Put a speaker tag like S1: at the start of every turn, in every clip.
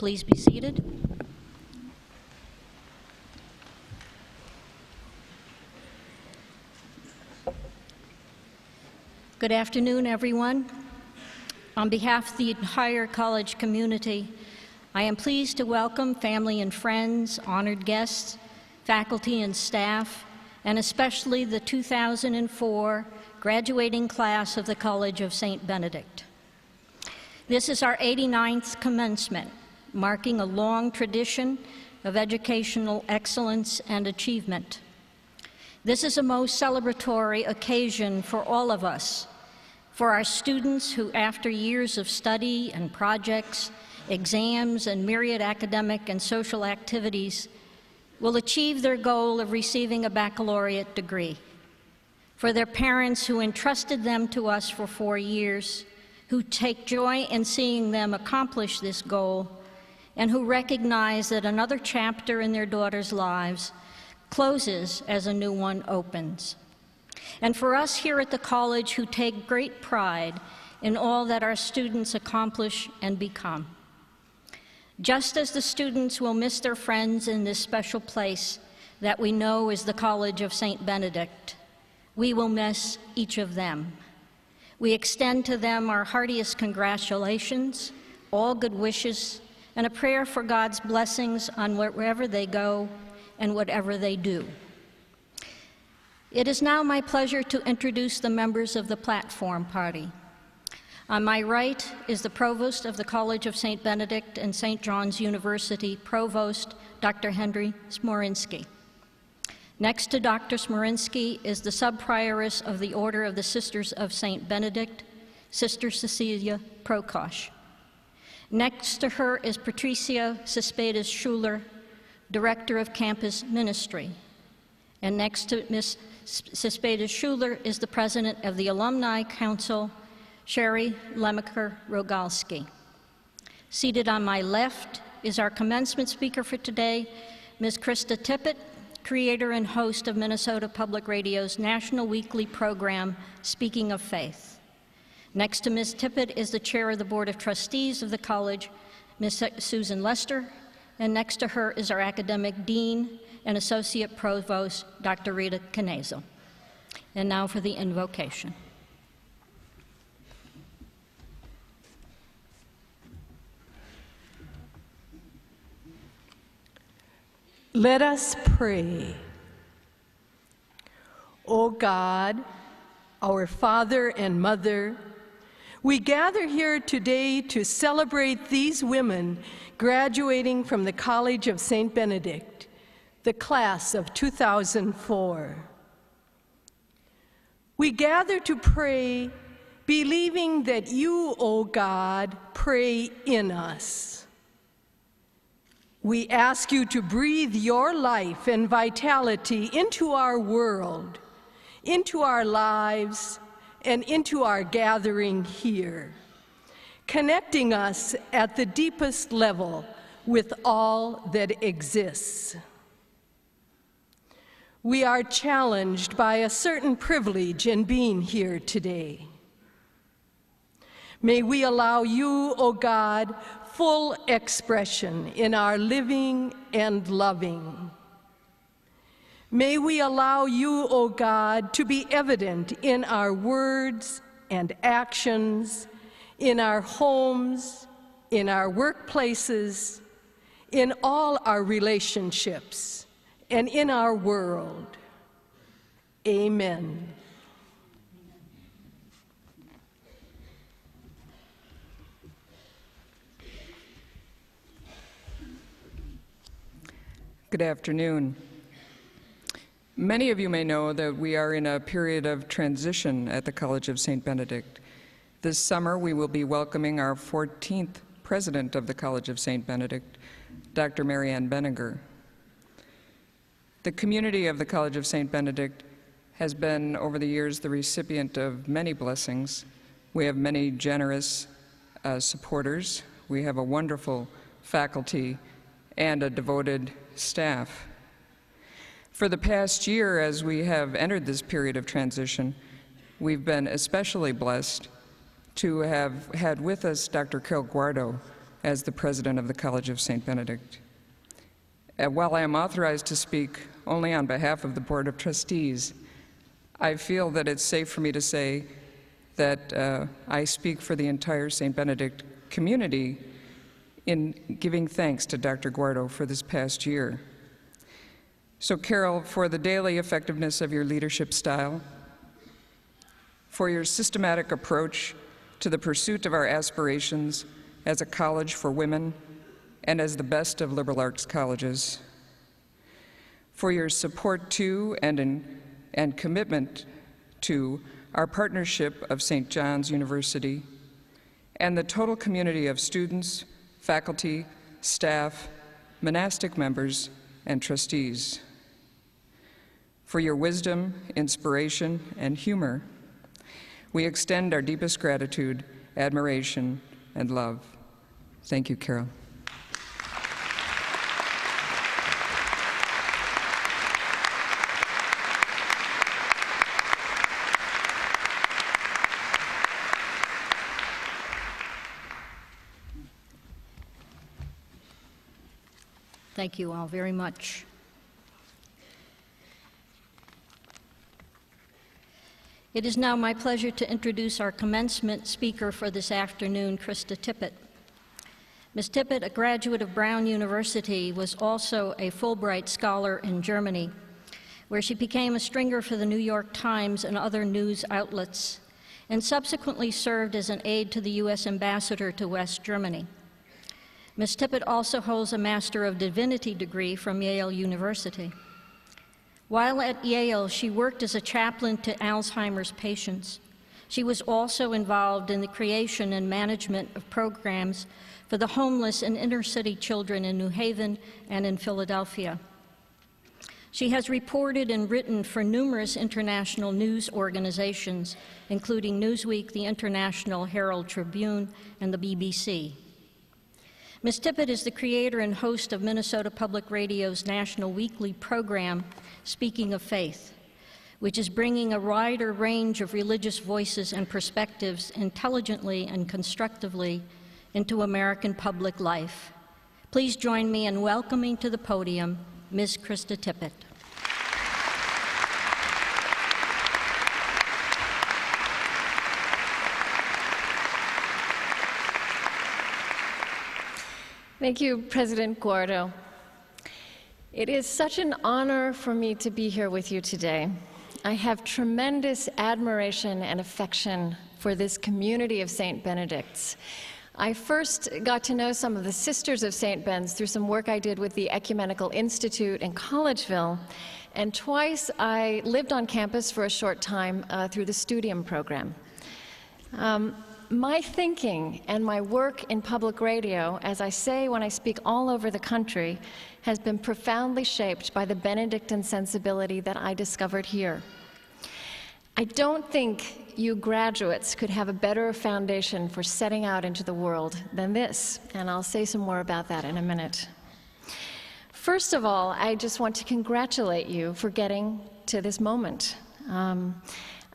S1: Please be seated. Good afternoon, everyone. On behalf of the entire college community, I am pleased to welcome family and friends, honored guests, faculty and staff, and especially the 2004 graduating class of the College of St. Benedict. This is our 89th commencement, marking a long tradition of educational excellence and achievement. This is a most celebratory occasion for all of us, for our students who, after years of study and projects, exams, and myriad academic and social activities, will achieve their goal of receiving a baccalaureate degree. For their parents who entrusted them to us for 4 years, who take joy in seeing them accomplish this goal, and who recognize that another chapter in their daughters' lives closes as a new one opens. And for us here at the college who take great pride in all that our students accomplish and become. Just as the students will miss their friends in this special place that we know is the College of St. Benedict, we will miss each of them. We extend to them our heartiest congratulations, all good wishes, and a prayer for God's blessings on wherever they go and whatever they do. It is now my pleasure to introduce the members of the platform party. On my right is the Provost of the College of St. Benedict and St. John's University, Provost Dr. Henry Smorinsky. Next to Dr. Smorinsky is the Sub-Prioress of the Order of the Sisters of St. Benedict, Sister Cecilia Prokosh. Next to her is Patricia Cespedes-Schuler, Director of Campus Ministry. And next to Ms. Cespedes-Schuler is the President of the Alumni Council, Sherry Lemacher-Rogalski. Seated on my left is our commencement speaker for today, Ms. Krista Tippett, creator and host of Minnesota Public Radio's national weekly program, Speaking of Faith. Next to Ms. Tippett is the chair of the Board of Trustees of the college, Ms. Susan Lester, and next to her is our academic dean and associate provost, Dr. Rita Knazel. And now for the invocation.
S2: Let us pray. O God, our Father and Mother, we gather here today to celebrate these women graduating from the College of St. Benedict, the class of 2004. We gather to pray, believing that you, O God, pray in us. We ask you to breathe your life and vitality into our world, into our lives, and into our gathering here, connecting us at the deepest level with all that exists. We are challenged by a certain privilege in being here today. May we allow you, O God, full expression in our living and loving. May we allow you, O God, to be evident in our words and actions, in our homes, in our workplaces, in all our relationships, and in our world. Amen.
S3: Good afternoon. Many of you may know that we are in a period of transition at the College of St. Benedict. This summer, we will be welcoming our 14th president of the College of St. Benedict, Dr. Marianne Benninger. The community of the College of St. Benedict has been, over the years, the recipient of many blessings. We have many generous supporters. We have a wonderful faculty and a devoted staff. For the past year, as we have entered this period of transition, we've been especially blessed to have had with us Dr. Carol Guardo, as the president of the College of St. Benedict. While I am authorized to speak only on behalf of the Board of Trustees, I feel that it's safe for me to say that I speak for the entire St. Benedict community in giving thanks to Dr. Guardo for this past year. So Carol, for the daily effectiveness of your leadership style, for your systematic approach to the pursuit of our aspirations as a college for women and as the best of liberal arts colleges, for your support to and commitment to our partnership of St. John's University and the total community of students, faculty, staff, monastic members, and trustees, for your wisdom, inspiration, and humor. We extend our deepest gratitude, admiration, and love. Thank you, Carol.
S1: Thank you all very much. It is now my pleasure to introduce our commencement speaker for this afternoon, Krista Tippett. Ms. Tippett, a graduate of Brown University, was also a Fulbright scholar in Germany, where she became a stringer for the New York Times and other news outlets, and subsequently served as an aide to the U.S. ambassador to West Germany. Ms. Tippett also holds a Master of Divinity degree from Yale University. While at Yale, she worked as a chaplain to Alzheimer's patients. She was also involved in the creation and management of programs for the homeless and inner-city children in New Haven and in Philadelphia. She has reported and written for numerous international news organizations, including Newsweek, the International Herald Tribune, and the BBC. Ms. Tippett is the creator and host of Minnesota Public Radio's national weekly program, Speaking of Faith, which is bringing a wider range of religious voices and perspectives intelligently and constructively into American public life. Please join me in welcoming to the podium Ms. Krista Tippett.
S4: Thank you, President Guardo. It is such an honor for me to be here with you today. I have tremendous admiration and affection for this community of St. Benedict's. I first got to know some of the Sisters of St. Ben's through some work I did with the Ecumenical Institute in Collegeville, and twice I lived on campus for a short time through the Studium program. My thinking and my work in public radio, as I say when I speak all over the country, has been profoundly shaped by the Benedictine sensibility that I discovered here. I don't think you graduates could have a better foundation for setting out into the world than this, and I'll say some more about that in a minute. First of all, I just want to congratulate you for getting to this moment.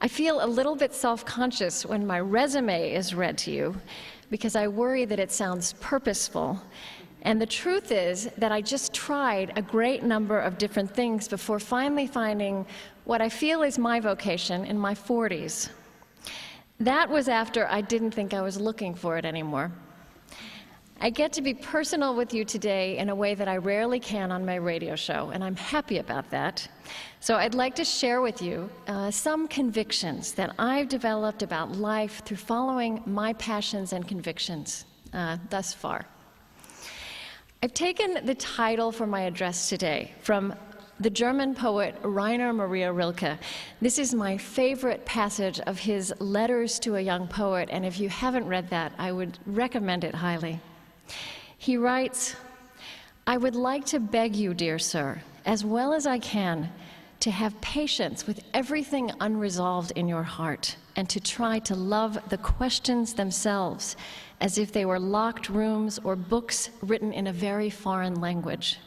S4: I feel a little bit self-conscious when my resume is read to you because I worry that it sounds purposeful. And the truth is that I just tried a great number of different things before finally finding what I feel is my vocation in my 40s. That was after I didn't think I was looking for it anymore. I get to be personal with you today in a way that I rarely can on my radio show, and I'm happy about that. So I'd like to share with you some convictions that I've developed about life through following my passions and convictions thus far. I've taken the title for my address today from the German poet Rainer Maria Rilke. This is my favorite passage of his Letters to a Young Poet, and if you haven't read that, I would recommend it highly. He writes, "I would like to beg you, dear sir, as well as I can, to have patience with everything unresolved in your heart, and to try to love the questions themselves as if they were locked rooms or books written in a very foreign language.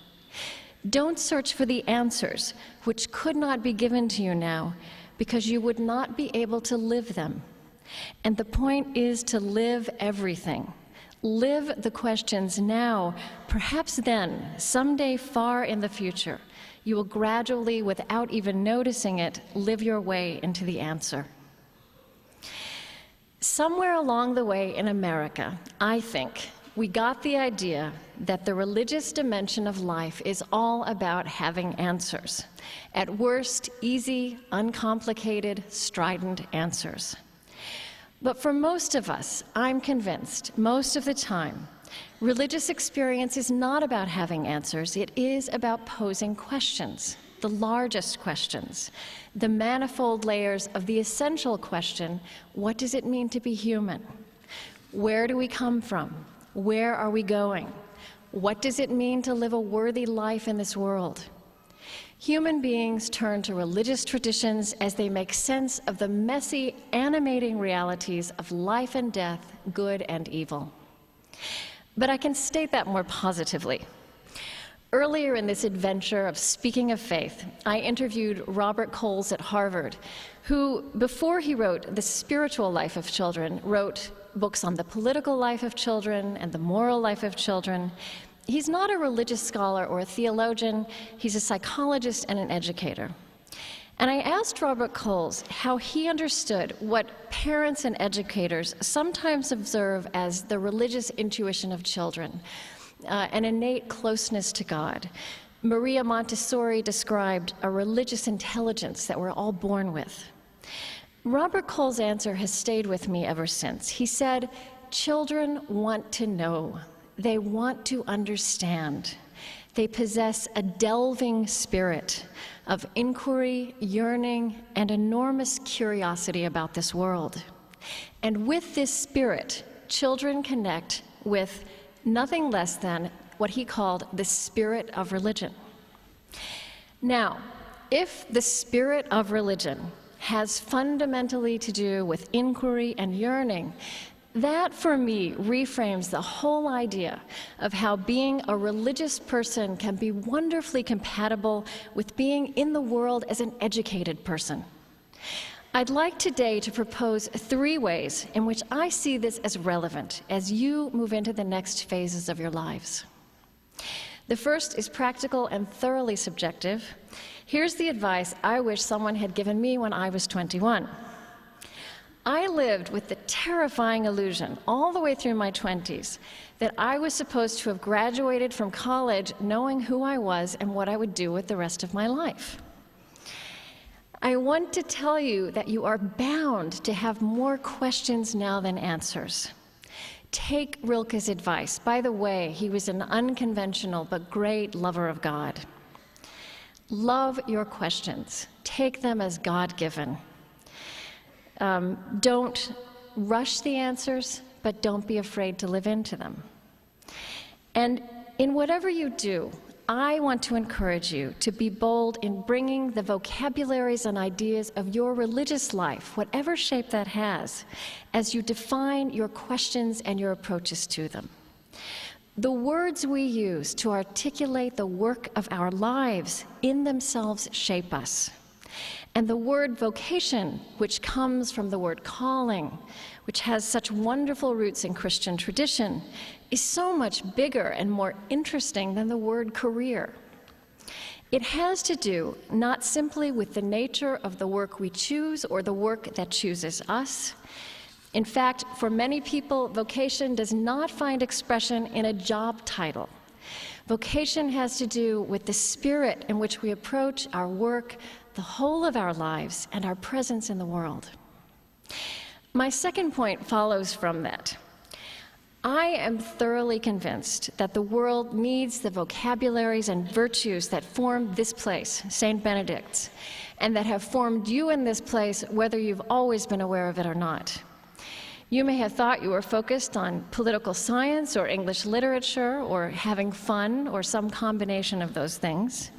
S4: Don't search for the answers which could not be given to you now, because you would not be able to live them. And the point is to live everything. Live the questions now. Perhaps then, someday far in the future, you will gradually, without even noticing it, live your way into the answer. Somewhere along the way in America, I think, we got the idea that the religious dimension of life is all about having answers. At worst, easy, uncomplicated, strident answers. But for most of us, I'm convinced, most of the time, religious experience is not about having answers. It is about posing questions, the largest questions, the manifold layers of the essential question, what does it mean to be human? Where do we come from? Where are we going? What does it mean to live a worthy life in this world? Human beings turn to religious traditions as they make sense of the messy, animating realities of life and death, good and evil. But I can state that more positively. Earlier in this adventure of speaking of faith, I interviewed Robert Coles at Harvard, who, before he wrote The Spiritual Life of Children, wrote books on the political life of children and the moral life of children. He's not a religious scholar or a theologian. He's a psychologist and an educator. And I asked Robert Coles how he understood what parents and educators sometimes observe as the religious intuition of children, an innate closeness to God. Maria Montessori described a religious intelligence that we're all born with. Robert Coles' answer has stayed with me ever since. He said, children want to know. They want to understand. They possess a delving spirit of inquiry, yearning, and enormous curiosity about this world. And with this spirit, children connect with nothing less than what he called the spirit of religion. Now, if the spirit of religion has fundamentally to do with inquiry and yearning, that, for me, reframes the whole idea of how being a religious person can be wonderfully compatible with being in the world as an educated person. I'd like today to propose 3 ways in which I see this as relevant as you move into the next phases of your lives. The first is practical and thoroughly subjective. Here's the advice I wish someone had given me when I was 21. I lived with the terrifying illusion all the way through my 20s that I was supposed to have graduated from college knowing who I was and what I would do with the rest of my life. I want to tell you that you are bound to have more questions now than answers. Take Rilke's advice. By the way, he was an unconventional but great lover of God. Love your questions. Take them as God-given. Don't rush the answers, but don't be afraid to live into them. And in whatever you do, I want to encourage you to be bold in bringing the vocabularies and ideas of your religious life, whatever shape that has, as you define your questions and your approaches to them. The words we use to articulate the work of our lives in themselves shape us. And the word vocation, which comes from the word calling, which has such wonderful roots in Christian tradition, is so much bigger and more interesting than the word career. It has to do not simply with the nature of the work we choose or the work that chooses us. In fact, for many people, vocation does not find expression in a job title. Vocation has to do with the spirit in which we approach our work, the whole of our lives, and our presence in the world. My second point follows from that. I am thoroughly convinced that the world needs the vocabularies and virtues that form this place, St. Benedict's, and that have formed you in this place, whether you've always been aware of it or not. You may have thought you were focused on political science or English literature or having fun or some combination of those things.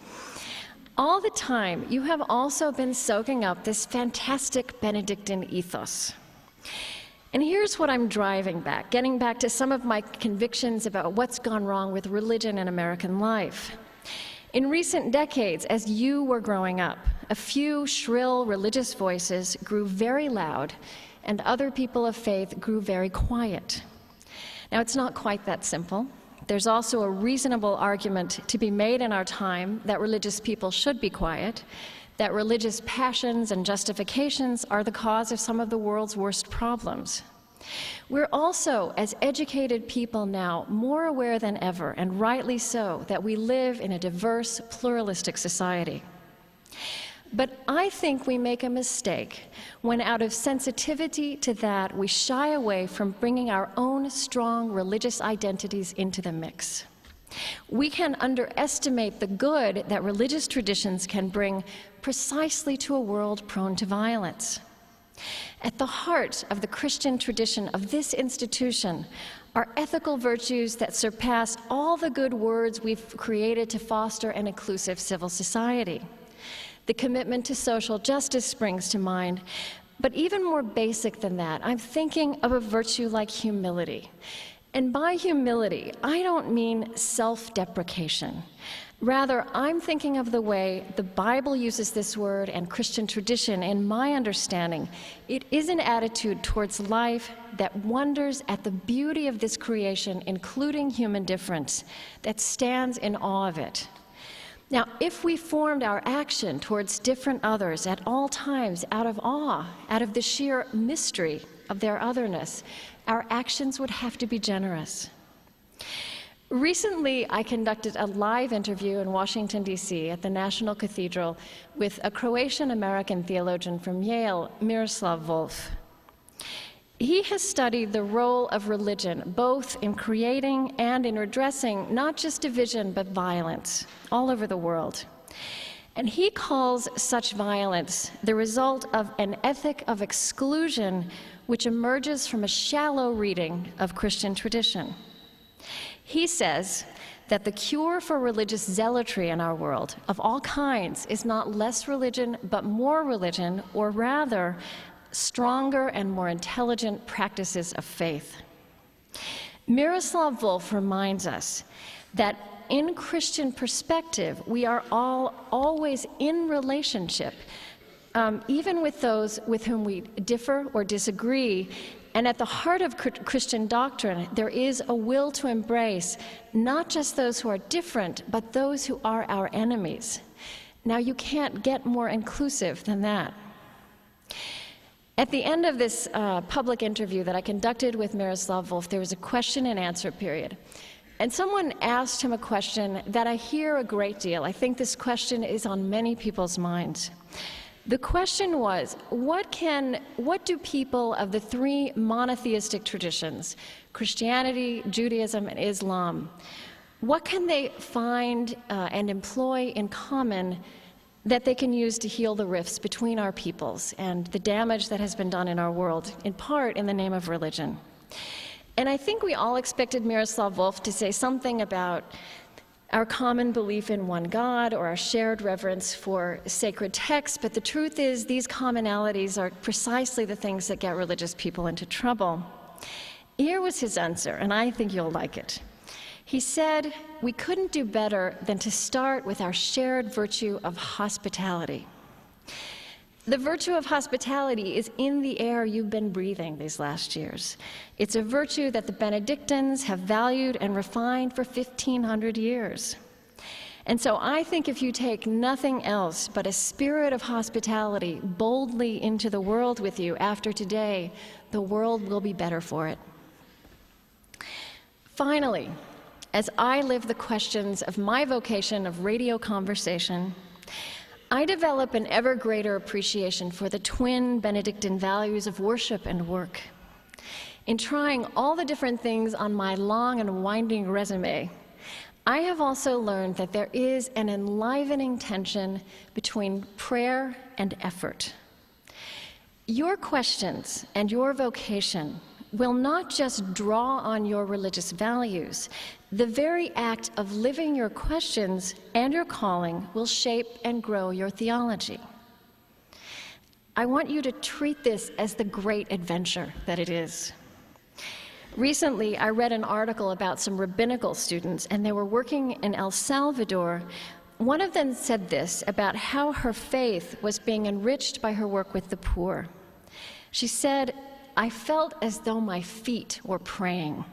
S4: All the time, you have also been soaking up this fantastic Benedictine ethos. And here's what I'm driving back, getting back to some of my convictions about what's gone wrong with religion in American life. In recent decades, as you were growing up, a few shrill religious voices grew very loud, and other people of faith grew very quiet. Now, it's not quite that simple. There's also a reasonable argument to be made in our time that religious people should be quiet, that religious passions and justifications are the cause of some of the world's worst problems. We're also, as educated people now, more aware than ever, and rightly so, that we live in a diverse, pluralistic society. But I think we make a mistake when, out of sensitivity to that, we shy away from bringing our own strong religious identities into the mix. We can underestimate the good that religious traditions can bring precisely to a world prone to violence. At the heart of the Christian tradition of this institution are ethical virtues that surpass all the good words we've created to foster an inclusive civil society. The commitment to social justice springs to mind, but even more basic than that, I'm thinking of a virtue like humility. And by humility, I don't mean self-deprecation. Rather, I'm thinking of the way the Bible uses this word and Christian tradition. In my understanding, it is an attitude towards life that wonders at the beauty of this creation, including human difference, that stands in awe of it. Now, if we formed our action towards different others at all times out of awe, out of the sheer mystery of their otherness, our actions would have to be generous. Recently, I conducted a live interview in Washington, D.C. at the National Cathedral with a Croatian-American theologian from Yale, Miroslav Volf. He has studied the role of religion, both in creating and in redressing not just division, but violence all over the world. And he calls such violence the result of an ethic of exclusion which emerges from a shallow reading of Christian tradition. He says that the cure for religious zealotry in our world of all kinds is not less religion, but more religion, or rather, stronger and more intelligent practices of faith. Miroslav Volf reminds us that in Christian perspective, we are all always in relationship, even with those with whom we differ or disagree. And at the heart of Christian doctrine, there is a will to embrace not just those who are different, but those who are our enemies. Now, you can't get more inclusive than that. At the end of this public interview that I conducted with Miroslav Volf, there was a question and answer period. And someone asked him a question that I hear a great deal. I think this question is on many people's minds. The question was, what do people of the three monotheistic traditions, Christianity, Judaism, and Islam, what can they find and employ in common that they can use to heal the rifts between our peoples and the damage that has been done in our world, in part in the name of religion? And I think we all expected Miroslav Volf to say something about our common belief in one God or our shared reverence for sacred texts, but the truth is these commonalities are precisely the things that get religious people into trouble. Here was his answer, and I think you'll like it. He said, we couldn't do better than to start with our shared virtue of hospitality. The virtue of hospitality is in the air you've been breathing these last years. It's a virtue that the Benedictines have valued and refined for 1,500 years. And so I think if you take nothing else but a spirit of hospitality boldly into the world with you after today, the world will be better for it. Finally, as I live the questions of my vocation of radio conversation, I develop an ever greater appreciation for the twin Benedictine values of worship and work. In trying all the different things on my long and winding resume, I have also learned that there is an enlivening tension between prayer and effort. Your questions and your vocation will not just draw on your religious values. The very act of living your questions and your calling will shape and grow your theology. I want you to treat this as the great adventure that it is. Recently, I read an article about some rabbinical students, and they were working in El Salvador. One of them said this about how her faith was being enriched by her work with the poor. She said, I felt as though my feet were praying.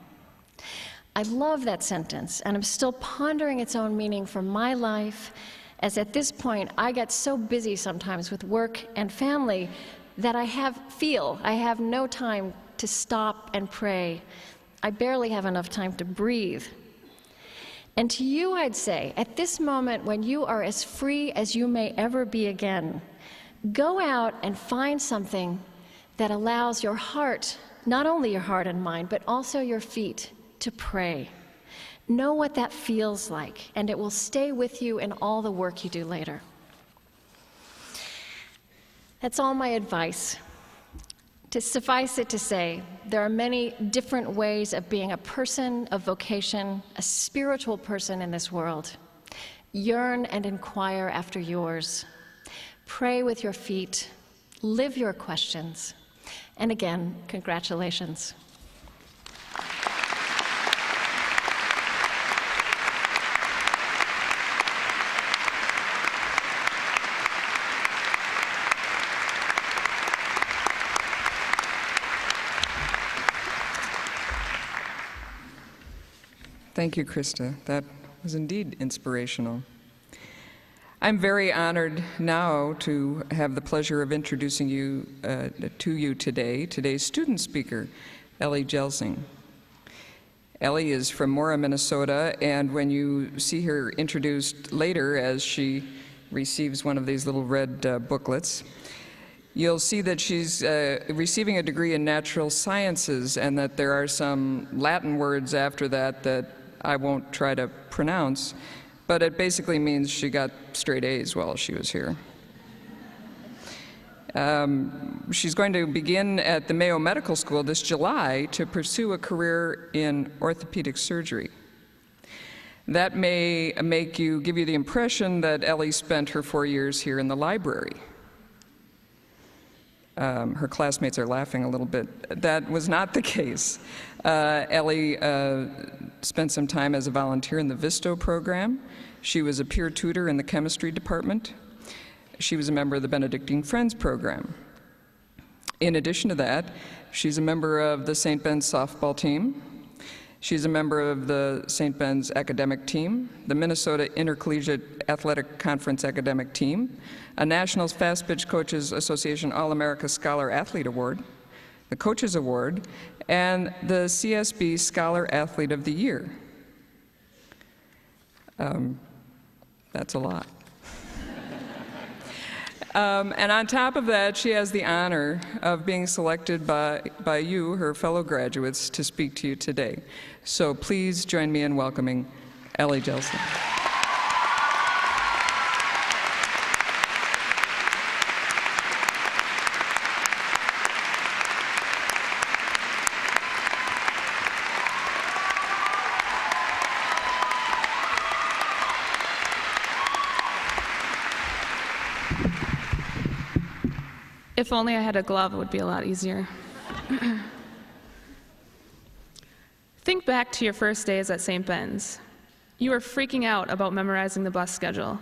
S4: I love that sentence, and I'm still pondering its own meaning for my life, as at this point I get so busy sometimes with work and family that I have no time to stop and pray. I barely have enough time to breathe. And to you, I'd say, at this moment when you are as free as you may ever be again, go out and find something that allows your heart, not only your heart and mind, but also your feet, to pray. Know what that feels like, and it will stay with you in all the work you do later. That's all my advice. To suffice it to say, there are many different ways of being a person of vocation, a spiritual person in this world. Yearn and inquire after yours. Pray with your feet. Live your questions. And again, congratulations.
S3: Thank you, Krista. That was indeed inspirational. I'm very honored now to have the pleasure of introducing you to you today's student speaker, Elena Jelsing. Ellie is from Mora, Minnesota, and when you see her introduced later as she receives one of these little red booklets, you'll see that she's receiving a degree in natural sciences and that there are some Latin words after that that I won't try to pronounce, but it basically means she got straight A's while she was here. She's going to begin at the Mayo Medical School this July to pursue a career in orthopedic surgery. That may give you the impression that Ellie spent her 4 years here in the library. Her classmates are laughing a little bit. That was not the case. Ellie spent some time as a volunteer in the Visto program. She was a peer tutor in the chemistry department. She was a member of the Benedictine Friends program. In addition to that, she's a member of the St. Ben's softball team. She's a member of the St. Ben's academic team, the Minnesota Intercollegiate Athletic Conference academic team, a National Fast Pitch Coaches Association All-America Scholar Athlete Award, the Coaches Award, and the CSB Scholar Athlete of the Year. That's a lot. And on top of that, she has the honor of being selected by you, her fellow graduates, to speak to you today. So please join me in welcoming Elena Jelsing.
S5: If only I had a glove, it would be a lot easier. Think back to your first days at St. Ben's. You were freaking out about memorizing the bus schedule.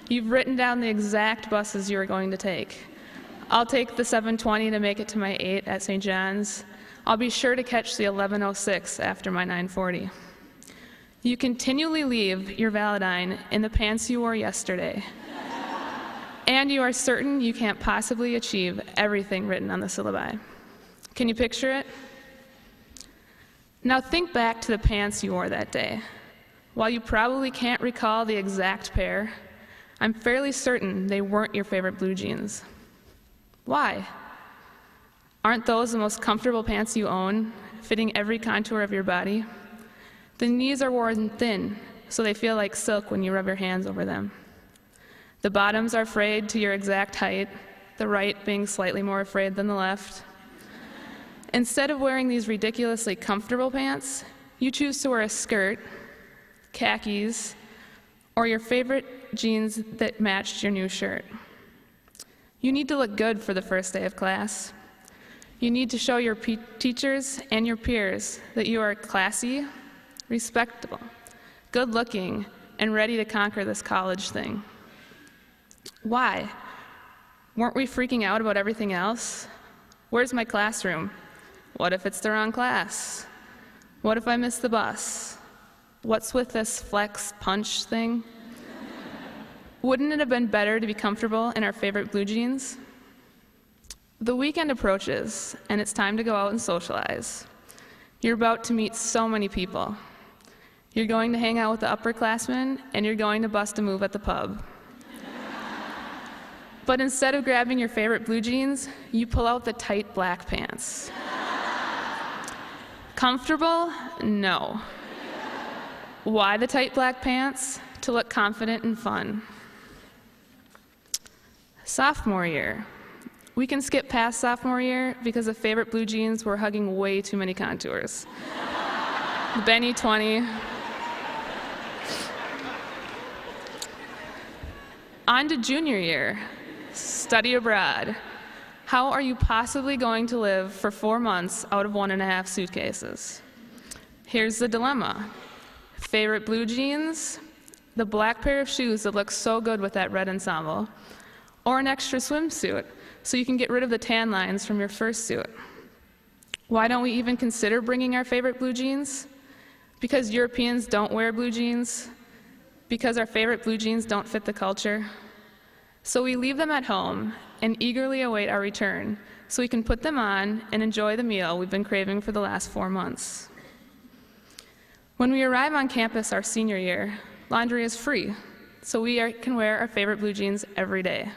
S5: You've written down the exact buses you are going to take. I'll take the 7:20 to make it to my 8 at St. John's. I'll be sure to catch the 11:06 after my 9:40. You continually leave your Valentine in the pants you wore yesterday. And you are certain you can't possibly achieve everything written on the syllabi. Can you picture it? Now think back to the pants you wore that day. While you probably can't recall the exact pair, I'm fairly certain they weren't your favorite blue jeans. Why? Aren't those the most comfortable pants you own, fitting every contour of your body? The knees are worn thin, so they feel like silk when you rub your hands over them. The bottoms are frayed to your exact height, the right being slightly more frayed than the left. Instead of wearing these ridiculously comfortable pants, you choose to wear a skirt, khakis, or your favorite jeans that matched your new shirt. You need to look good for the first day of class. You need to show your teachers and your peers that you are classy, respectable, good-looking, and ready to conquer this college thing. Why? Weren't we freaking out about everything else? Where's my classroom? What if it's the wrong class? What if I miss the bus? What's with this flex punch thing? Wouldn't it have been better to be comfortable in our favorite blue jeans? The weekend approaches, and it's time to go out and socialize. You're about to meet so many people. You're going to hang out with the upperclassmen, and you're going to bust a move at the pub. But instead of grabbing your favorite blue jeans, you pull out the tight black pants. Comfortable? No. Why the tight black pants? To look confident and fun. Sophomore year. We can skip past sophomore year because the favorite blue jeans were hugging way too many contours. The Benny 20. On to junior year. Study abroad. How are you possibly going to live for 4 months out of 1.5 suitcases? Here's the dilemma. Favorite blue jeans, the black pair of shoes that look so good with that red ensemble, or an extra swimsuit so you can get rid of the tan lines from your first suit. Why don't we even consider bringing our favorite blue jeans? Because Europeans don't wear blue jeans? Because our favorite blue jeans don't fit the culture? So we leave them at home and eagerly await our return so we can put them on and enjoy the meal we've been craving for the last 4 months. When we arrive on campus our senior year, laundry is free, so we can wear our favorite blue jeans every day.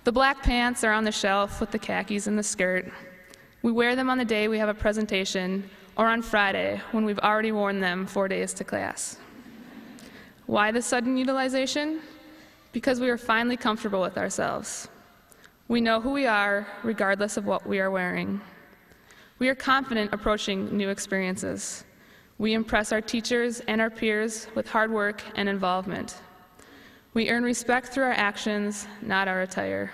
S5: The black pants are on the shelf with the khakis and the skirt. We wear them on the day we have a presentation or on Friday when we've already worn them 4 days to class. Why the sudden utilization? Because we are finally comfortable with ourselves. We know who we are regardless of what we are wearing. We are confident approaching new experiences. We impress our teachers and our peers with hard work and involvement. We earn respect through our actions, not our attire.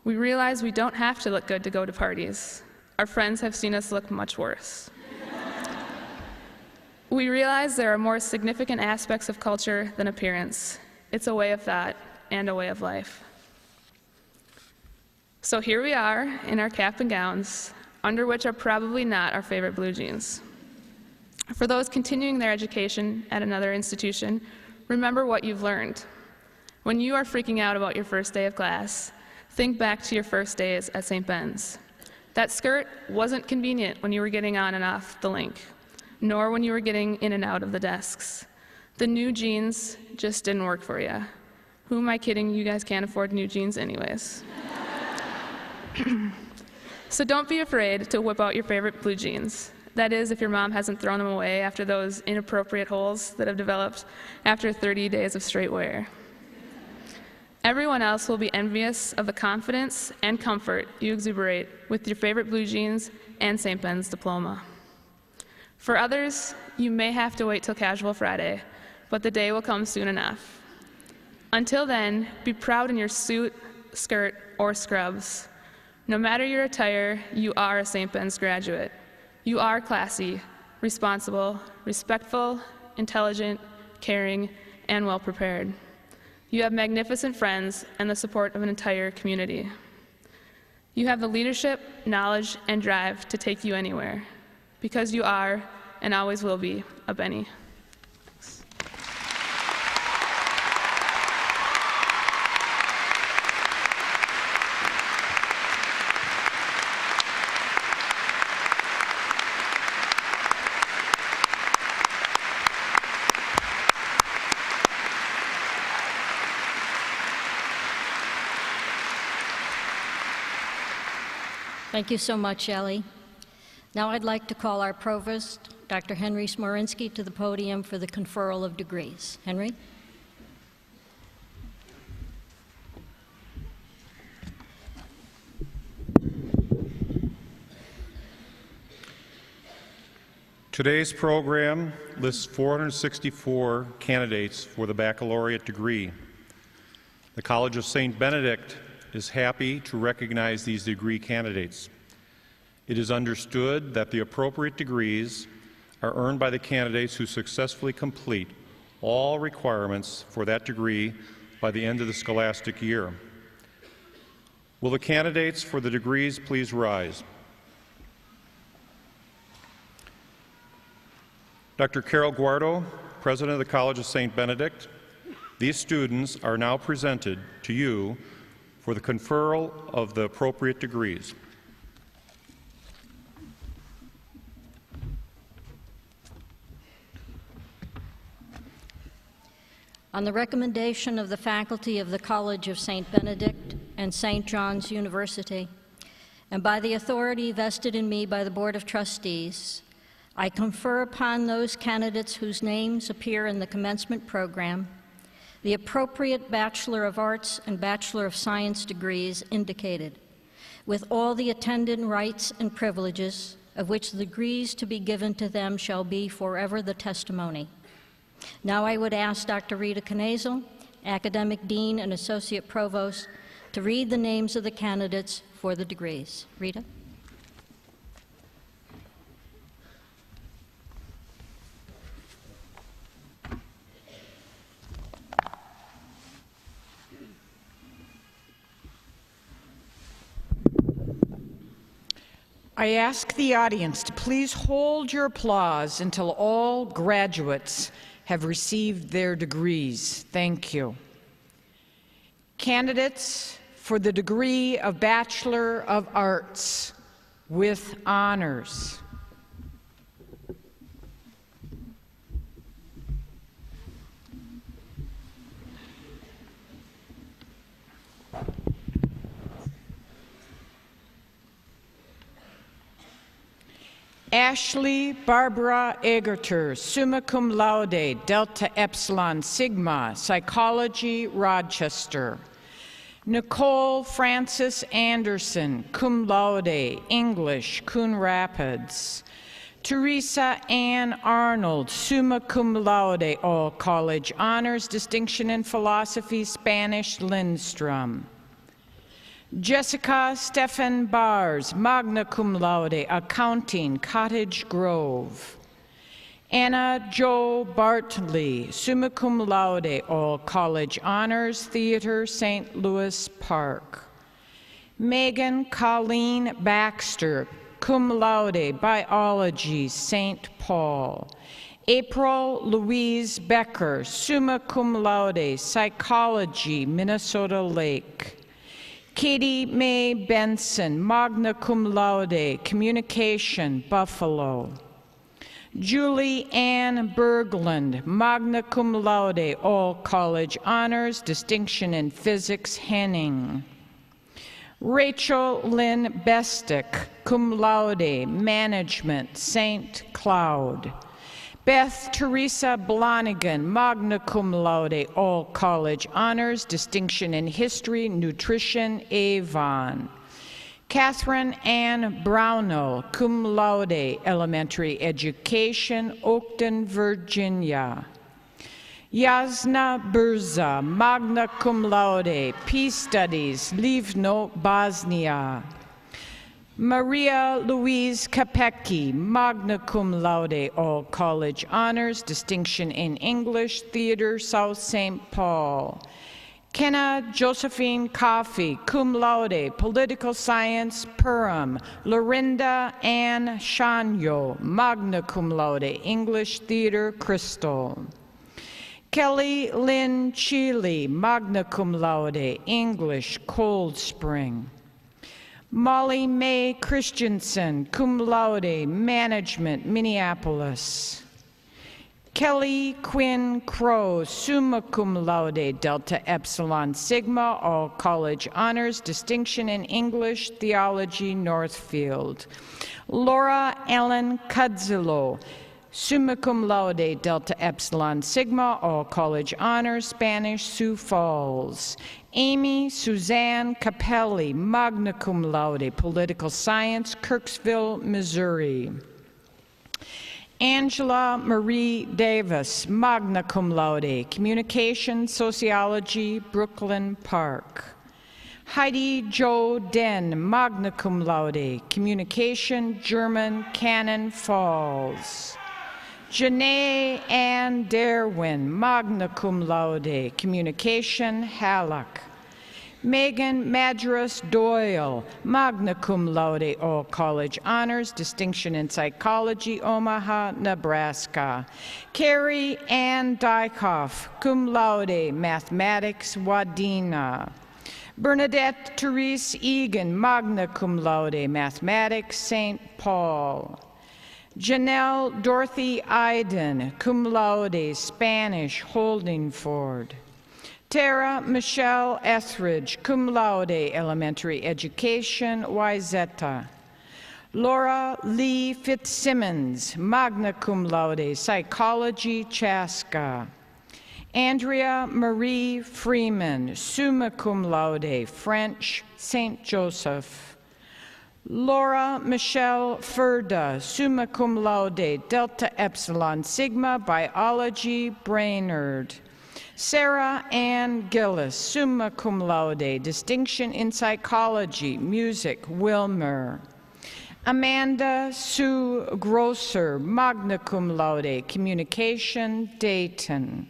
S5: We realize we don't have to look good to go to parties. Our friends have seen us look much worse. We realize there are more significant aspects of culture than appearance. It's a way of thought and a way of life. So here we are in our cap and gowns, under which are probably not our favorite blue jeans. For those continuing their education at another institution, remember what you've learned. When you are freaking out about your first day of class, think back to your first days at St. Ben's. That skirt wasn't convenient when you were getting on and off the link, nor when you were getting in and out of the desks. The new jeans just didn't work for you. Who am I kidding? You guys can't afford new jeans anyways. So don't be afraid to whip out your favorite blue jeans. That is, if your mom hasn't thrown them away after those inappropriate holes that have developed after 30 days of straight wear. Everyone else will be envious of the confidence and comfort you exuberate with your favorite blue jeans and St. Ben's diploma. For others, you may have to wait till Casual Friday, but the day will come soon enough. Until then, be proud in your suit, skirt, or scrubs. No matter your attire, you are a St. Ben's graduate. You are classy, responsible, respectful, intelligent, caring, and well-prepared. You have magnificent friends and the support of an entire community. You have the leadership, knowledge, and drive to take you anywhere, because you are, and always will be, a Benny.
S1: Thank you so much, Ellie. Now I'd like to call our provost, Dr. Henry Smorinsky, to the podium for the conferral of degrees. Henry?
S6: Today's program lists 464 candidates for the baccalaureate degree. The College of St. Benedict is happy to recognize these degree candidates. It is understood that the appropriate degrees are earned by the candidates who successfully complete all requirements for that degree by the end of the scholastic year. Will the candidates for the degrees please rise? Dr. Carol Guardo, President of the College of St. Benedict, these students are now presented to you for the conferral of the appropriate degrees.
S1: On the recommendation of the faculty of the College of St. Benedict and St. John's University, and by the authority vested in me by the Board of Trustees, I confer upon those candidates whose names appear in the commencement program the appropriate Bachelor of Arts and Bachelor of Science degrees indicated, with all the attendant rights and privileges of which the degrees to be given to them shall be forever the testimony. Now I would ask Dr. Rita Knazel, Academic Dean and Associate Provost, to read the names of the candidates for the degrees. Rita?
S7: I ask the audience to please hold your applause until all graduates have received their degrees. Thank you. Candidates for the degree of Bachelor of Arts with honors. Ashley Barbara Egerter, summa cum laude, Delta Epsilon Sigma, Psychology, Rochester. Nicole Frances Anderson, cum laude, English, Coon Rapids. Teresa Ann Arnold, summa cum laude, all college honors, distinction in philosophy, Spanish, Lindstrom. Jessica Stephan Bars, magna cum laude, accounting, Cottage Grove. Anna Jo Bartley, summa cum laude, all college honors, theater, St. Louis Park. Megan Colleen Baxter, cum laude, biology, St. Paul. April Louise Becker, summa cum laude, psychology, Minnesota Lake. Katie Mae Benson, magna cum laude, communication, Buffalo. Julie Ann Berglund, magna cum laude, all college honors, distinction in physics, Henning. Rachel Lynn Bestick, cum laude, management, St. Cloud. Beth Teresa Blonigan, magna cum laude, all college honors, distinction in history, nutrition, Avon. Catherine Ann Brownell, cum laude, elementary education, Oakton, Virginia. Jasna Burza, magna cum laude, peace studies, Livno, Bosnia. Maria Louise Kapecki, magna cum laude, all college honors, distinction in English, theater, South St. Paul. Kenna Josephine Coffey, cum laude, political science, Perham. Lorinda Ann Shanyo, magna cum laude, English, theater, Crystal. Kelly Lynn Cheeley, magna cum laude, English, Cold Spring. Molly Mae Christensen, cum laude, management, Minneapolis. Kelly Quinn Crow, summa cum laude, Delta Epsilon Sigma, all college honors, distinction in English, theology, Northfield. Laura Ellen Cudzilo, summa cum laude, Delta Epsilon Sigma, all college honors, Spanish, Sioux Falls. Amy Suzanne Capelli, magna cum laude, political science, Kirksville, Missouri. Angela Marie Davis, magna cum laude, communication, sociology, Brooklyn Park. Heidi Jo Den, magna cum laude, communication, German, Cannon Falls. Janae Ann Derwin, magna cum laude, communication, Hallock. Megan Madras Doyle, magna cum laude, all college honors, distinction in psychology, Omaha, Nebraska. Carrie Ann Dykoff, cum laude, mathematics, Wadena. Bernadette Therese Egan, magna cum laude, mathematics, St. Paul. Janelle Dorothy Iden, cum laude, Spanish, Holdingford. Tara Michelle Etheridge, cum laude, elementary education, Wayzata. Laura Lee Fitzsimmons, magna cum laude, psychology, Chaska. Andrea Marie Freeman, summa cum laude, French, St. Joseph. Laura Michelle Ferda, summa cum laude, Delta Epsilon Sigma, biology, Brainerd. Sarah Ann Gillis, summa cum laude, distinction in psychology, music, Wilmer. Amanda Sue Grosser, magna cum laude, communication, Dayton.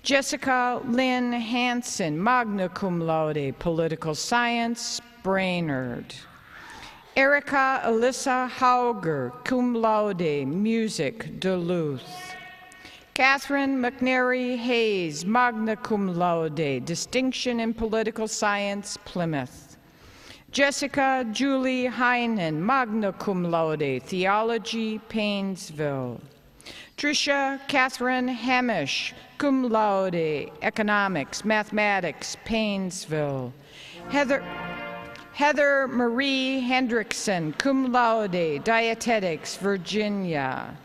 S7: Jessica Lynn Hansen, magna cum laude, political science, Brainerd. Erica Alyssa Hauger, cum laude, music, Duluth. Catherine McNary Hayes, magna cum laude, distinction in political science, Plymouth. Jessica Julie Heinen, magna cum laude, theology, Painesville. Tricia Catherine Hamish, cum laude, economics, mathematics, Painesville. Heather Marie Hendrickson, cum laude, dietetics, Virginia.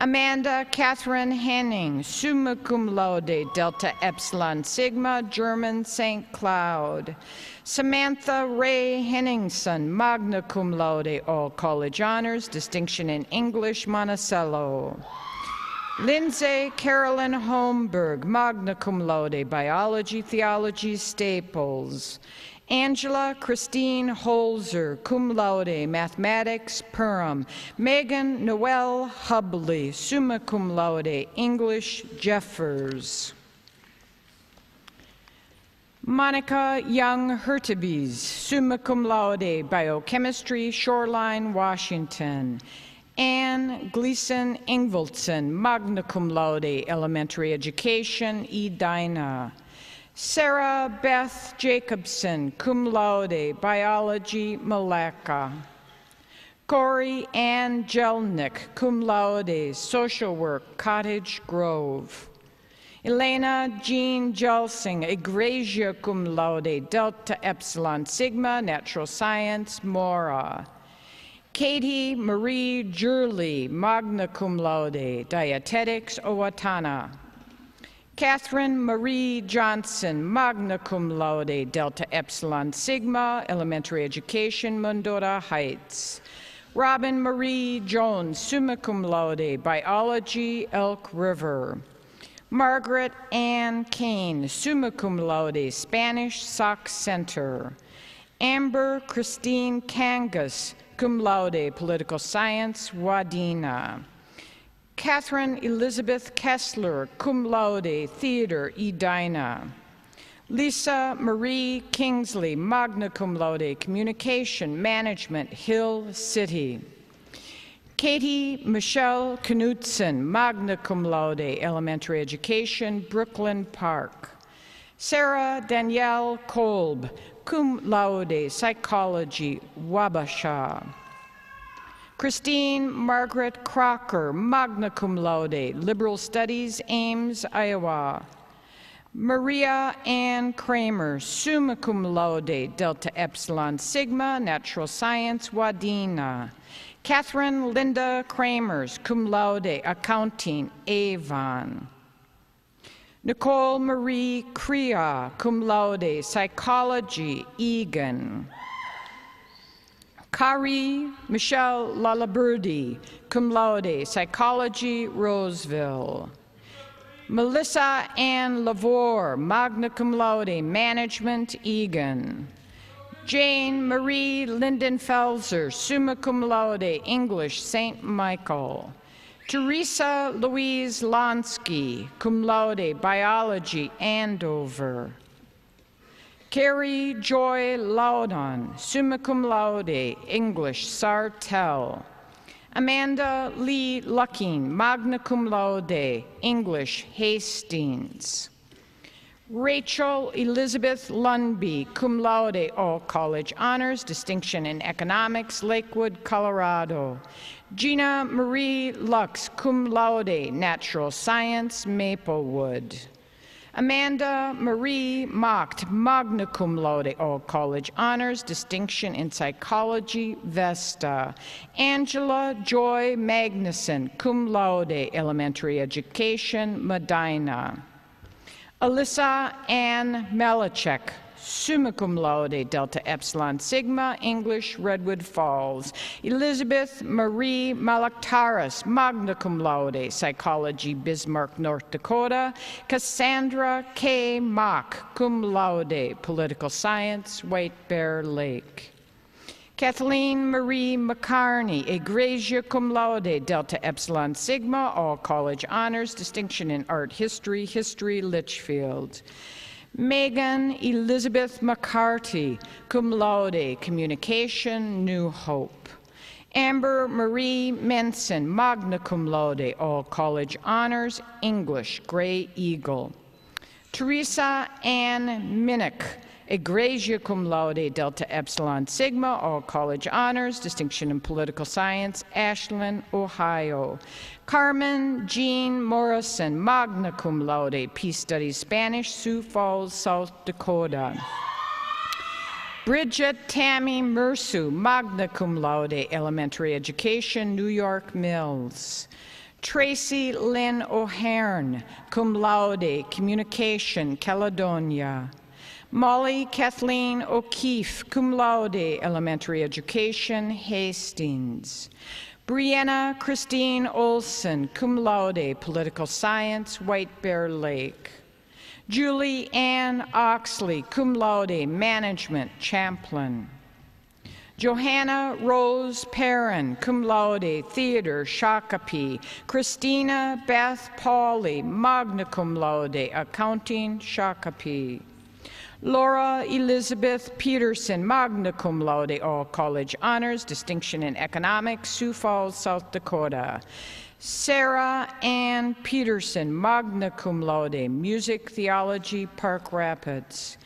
S7: Amanda Catherine Henning, summa cum laude, Delta Epsilon Sigma, German, St. Cloud. Samantha Ray Henningson, magna cum laude, all college honors, distinction in English, Monticello. Lindsay Carolyn Holmberg, magna cum laude, biology, theology, Staples. Angela Christine Holzer, cum laude, mathematics, Perham. Megan Noel Hubley, summa cum laude, English, Jeffers. Monica Young Hurtubise, summa cum laude, biochemistry, Shoreline, Washington. Anne Gleason Ingvaldson, magna cum laude, elementary education, Edina. Sarah Beth Jacobson, cum laude, biology, Malacca. Corey Ann Jelnick, cum laude, social work, Cottage Grove. Elena Jean Jelsing, egregia cum laude, Delta Epsilon Sigma, natural science, Mora. Katie Marie Jurley, magna cum laude, dietetics, Owatonna. Catherine Marie Johnson, magna cum laude, Delta Epsilon Sigma, elementary education, Mundota Heights. Robin Marie Jones, summa cum laude, biology, Elk River. Margaret Ann Kane, summa cum laude, Spanish, Sauk Center. Amber Christine Kangas, cum laude, political science, Wadena. Catherine Elizabeth Kessler, cum laude, theater, Edina. Lisa Marie Kingsley, magna cum laude, communication, management, Hill City. Katie Michelle Knutson, magna cum laude, elementary education, Brooklyn Park. Sarah Danielle Kolb, cum laude, psychology, Wabasha. Christine Margaret Crocker, magna cum laude, liberal studies, Ames, Iowa. Maria Ann Kramer, summa cum laude, Delta Epsilon Sigma, natural science, Wadena. Catherine Linda Kramers, cum laude, accounting, Avon. Nicole Marie Crea, cum laude, psychology, Egan. Kari Michelle Lalaberdi, cum laude, psychology, Roseville. Melissa Ann Lavore, magna cum laude, management, Egan. Jane Marie Lindenfelser, summa cum laude, English, St. Michael. Teresa Louise Lonsky, cum laude, biology, Andover. Carrie Joy Loudon, summa cum laude, English, Sartell. Amanda Lee Lucking, magna cum laude, English, Hastings. Rachel Elizabeth Lundby, cum laude, all college honors, distinction in economics, Lakewood, Colorado. Gina Marie Lux, cum laude, natural science, Maplewood. Amanda Marie Macht, magna cum laude, all college honors, distinction in psychology, Vesta. Angela Joy Magnuson, cum laude, elementary education, Medina. Alyssa Ann Melichek, summa cum laude, Delta Epsilon Sigma, English, Redwood Falls. Elizabeth Marie Malaktaris, magna cum laude, psychology, Bismarck, North Dakota. Cassandra K. Mock, cum laude, political science, White Bear Lake. Kathleen Marie McCarney, egregia cum laude, Delta Epsilon Sigma, all college honors, distinction in art history, Litchfield. Megan Elizabeth McCarty, cum laude, communication, New Hope. Amber Marie Menson, magna cum laude, all college honors, English, Gray Eagle. Teresa Ann Minnick, egregia cum laude, Delta Epsilon Sigma, all college honors, distinction in political science, Ashland, Ohio. Carmen Jean Morrison, magna cum laude, peace studies Spanish, Sioux Falls, South Dakota. Bridget Tammy Mersu, magna cum laude, elementary education, New York Mills. Tracy Lynn O'Hearn, cum laude, communication, Caledonia. Molly Kathleen O'Keefe, cum laude, elementary education, Hastings. Brianna Christine Olson, cum laude, political science, White Bear Lake. Julie Ann Oxley, cum laude, management, Champlin. Johanna Rose Perrin, cum laude, theater, Shakopee. Christina Beth Pauley, magna cum laude, accounting, Shakopee. Laura Elizabeth Peterson, magna cum laude, all college honors, distinction in economics, Sioux Falls, South Dakota. Sarah Ann Peterson, magna cum laude, music, theology, Park Rapids.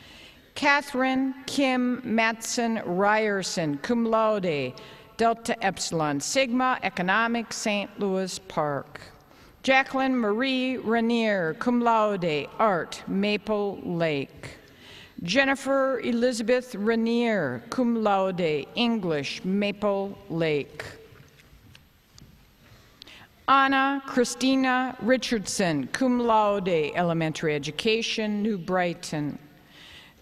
S7: Catherine Kim Matson Ryerson, cum laude, Delta Epsilon Sigma, economics, St. Louis Park. Jacqueline Marie Rainier, cum laude, art, Maple Lake. Jennifer Elizabeth Rainier, cum laude, English, Maple Lake. Anna Christina Richardson, cum laude, elementary education, New Brighton.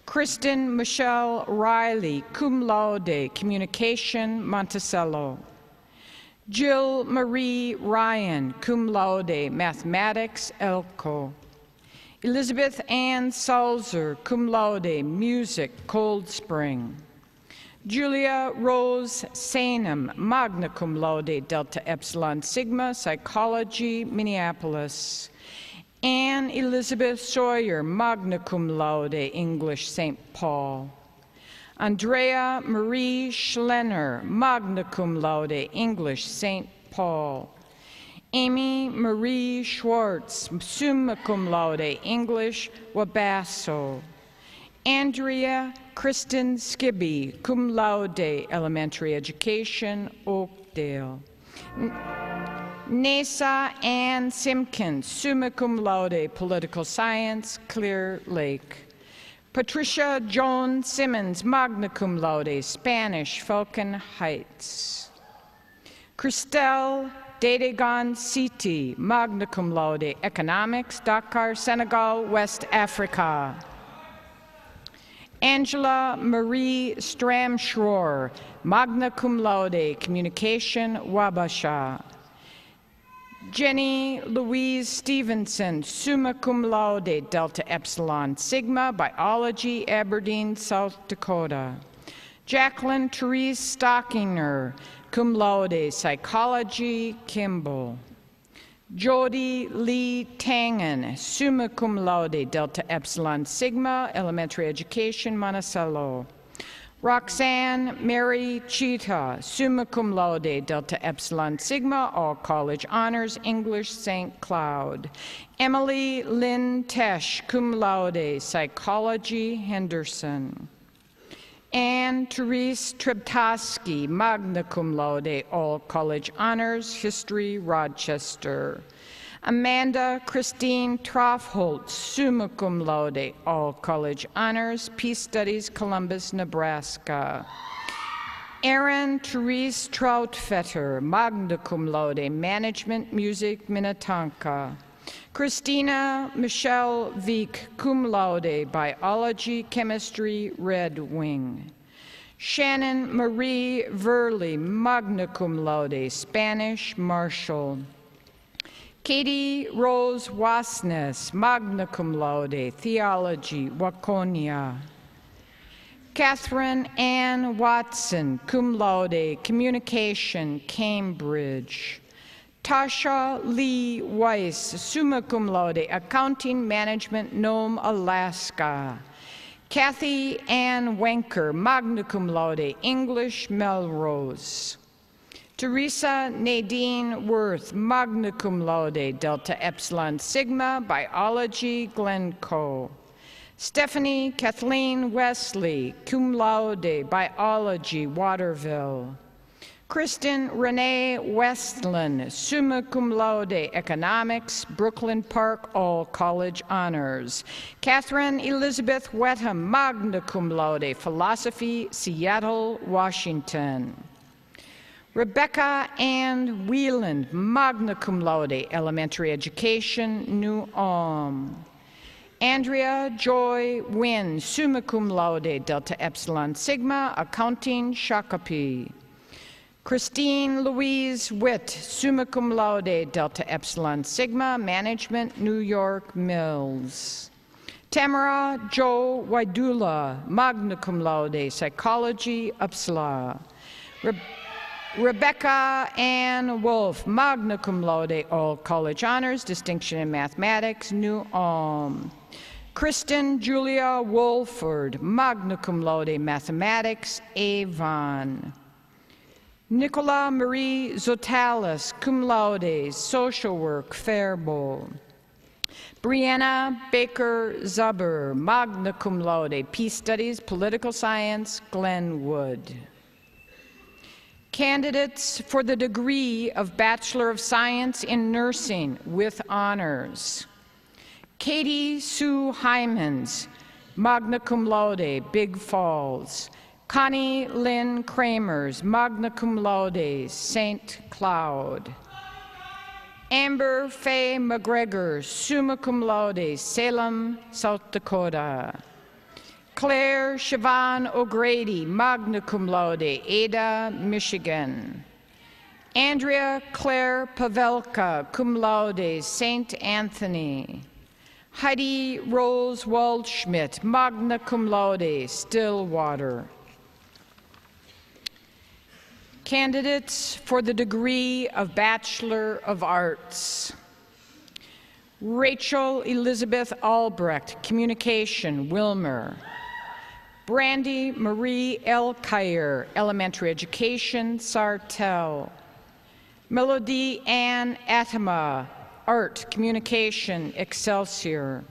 S7: Kristen Michelle Riley, cum laude, communication, Monticello. Jill Marie Ryan, cum laude, mathematics, Elko. Elizabeth Ann Salzer, cum laude, music, Cold Spring. Julia Rose Sainham, magna cum laude, Delta Epsilon Sigma, psychology, Minneapolis. Anne Elizabeth Sawyer, magna cum laude, English, St. Paul. Andrea Marie Schlenner, magna cum laude, English, St. Paul. Amy Marie Schwartz, summa cum laude, English, Wabasso. Andrea Kristen Skibby, cum laude, elementary education, Oakdale. Nessa Ann Simpkins, summa cum laude, political science, Clear Lake. Patricia Joan Simmons, magna cum laude, Spanish, Falcon Heights. Christelle Dedegan Siti, magna cum laude, economics, Dakar, Senegal, West Africa. Angela Marie Stramschroer, magna cum laude, communication, Wabasha. Jenny Louise Stevenson, summa cum laude, Delta Epsilon Sigma, biology, Aberdeen, South Dakota. Jacqueline Therese Stockinger, cum laude, psychology, Kimball. Jody Lee Tangen, summa cum laude, Delta Epsilon Sigma, elementary education, Monticello. Roxanne Mary Cheetah, summa cum laude, Delta Epsilon Sigma, all college honors, English, St. Cloud. Emily Lynn Tesh, cum laude, psychology, Henderson. Anne Therese Trebtoski, magna cum laude, all college honors, history, Rochester. Amanda Christine Troffholtz, summa cum laude, all college honors, Peace Studies, Columbus, Nebraska. Erin Therese Troutfetter, magna cum laude, management, music, Minnetonka. Christina Michelle Viek, cum laude, biology, chemistry, Red Wing. Shannon Marie Verley, magna cum laude, Spanish, Marshall. Katie Rose Wasnes, magna cum laude, theology, Waconia. Catherine Ann Watson, cum laude, communication, Cambridge. Tasha Lee Weiss, summa cum laude, accounting management, Nome, Alaska. Kathy Ann Wenker, magna cum laude, English, Melrose. Teresa Nadine Worth, magna cum laude, Delta Epsilon Sigma, biology, Glencoe. Stephanie Kathleen Wesley, cum laude, biology, Waterville. Kristen Renee Westland, summa cum laude, economics, Brooklyn Park, all college honors. Catherine Elizabeth Wetham, magna cum laude, philosophy, Seattle, Washington. Rebecca Ann Wheeland, magna cum laude, elementary education, New Ulm. Andrea Joy Wynn, summa cum laude, Delta Epsilon Sigma, accounting, Shakopee. Christine Louise Witt, summa cum laude, Delta Epsilon Sigma, management, New York Mills. Tamara Jo Waidula, magna cum laude, psychology, Uppsala. Rebecca Ann Wolf, magna cum laude, all college honors, distinction in mathematics, New Ulm. Kristen Julia Wolford, magna cum laude, mathematics, Avon. Nicola Marie Zotalis, cum laude, social work, Faribault. Brianna Baker Zuber, magna cum laude, peace studies, political science, Glenwood. Candidates for the degree of Bachelor of Science in Nursing with honors. Katie Sue Hymans, magna cum laude, Big Falls. Connie Lynn Kramers, magna cum laude, St. Cloud. Amber Faye McGregor, summa cum laude, Salem, South Dakota. Claire Siobhan O'Grady, magna cum laude, Ada, Michigan. Andrea Claire Pavelka, cum laude, St. Anthony. Heidi Rose Waldschmidt, magna cum laude, Stillwater. Candidates for the degree of Bachelor of Arts. Rachel Elizabeth Albrecht, communication, Wilmer. Brandy Marie Elkire, elementary education, Sartell. Melody Ann Atama, art, communication, Excelsior.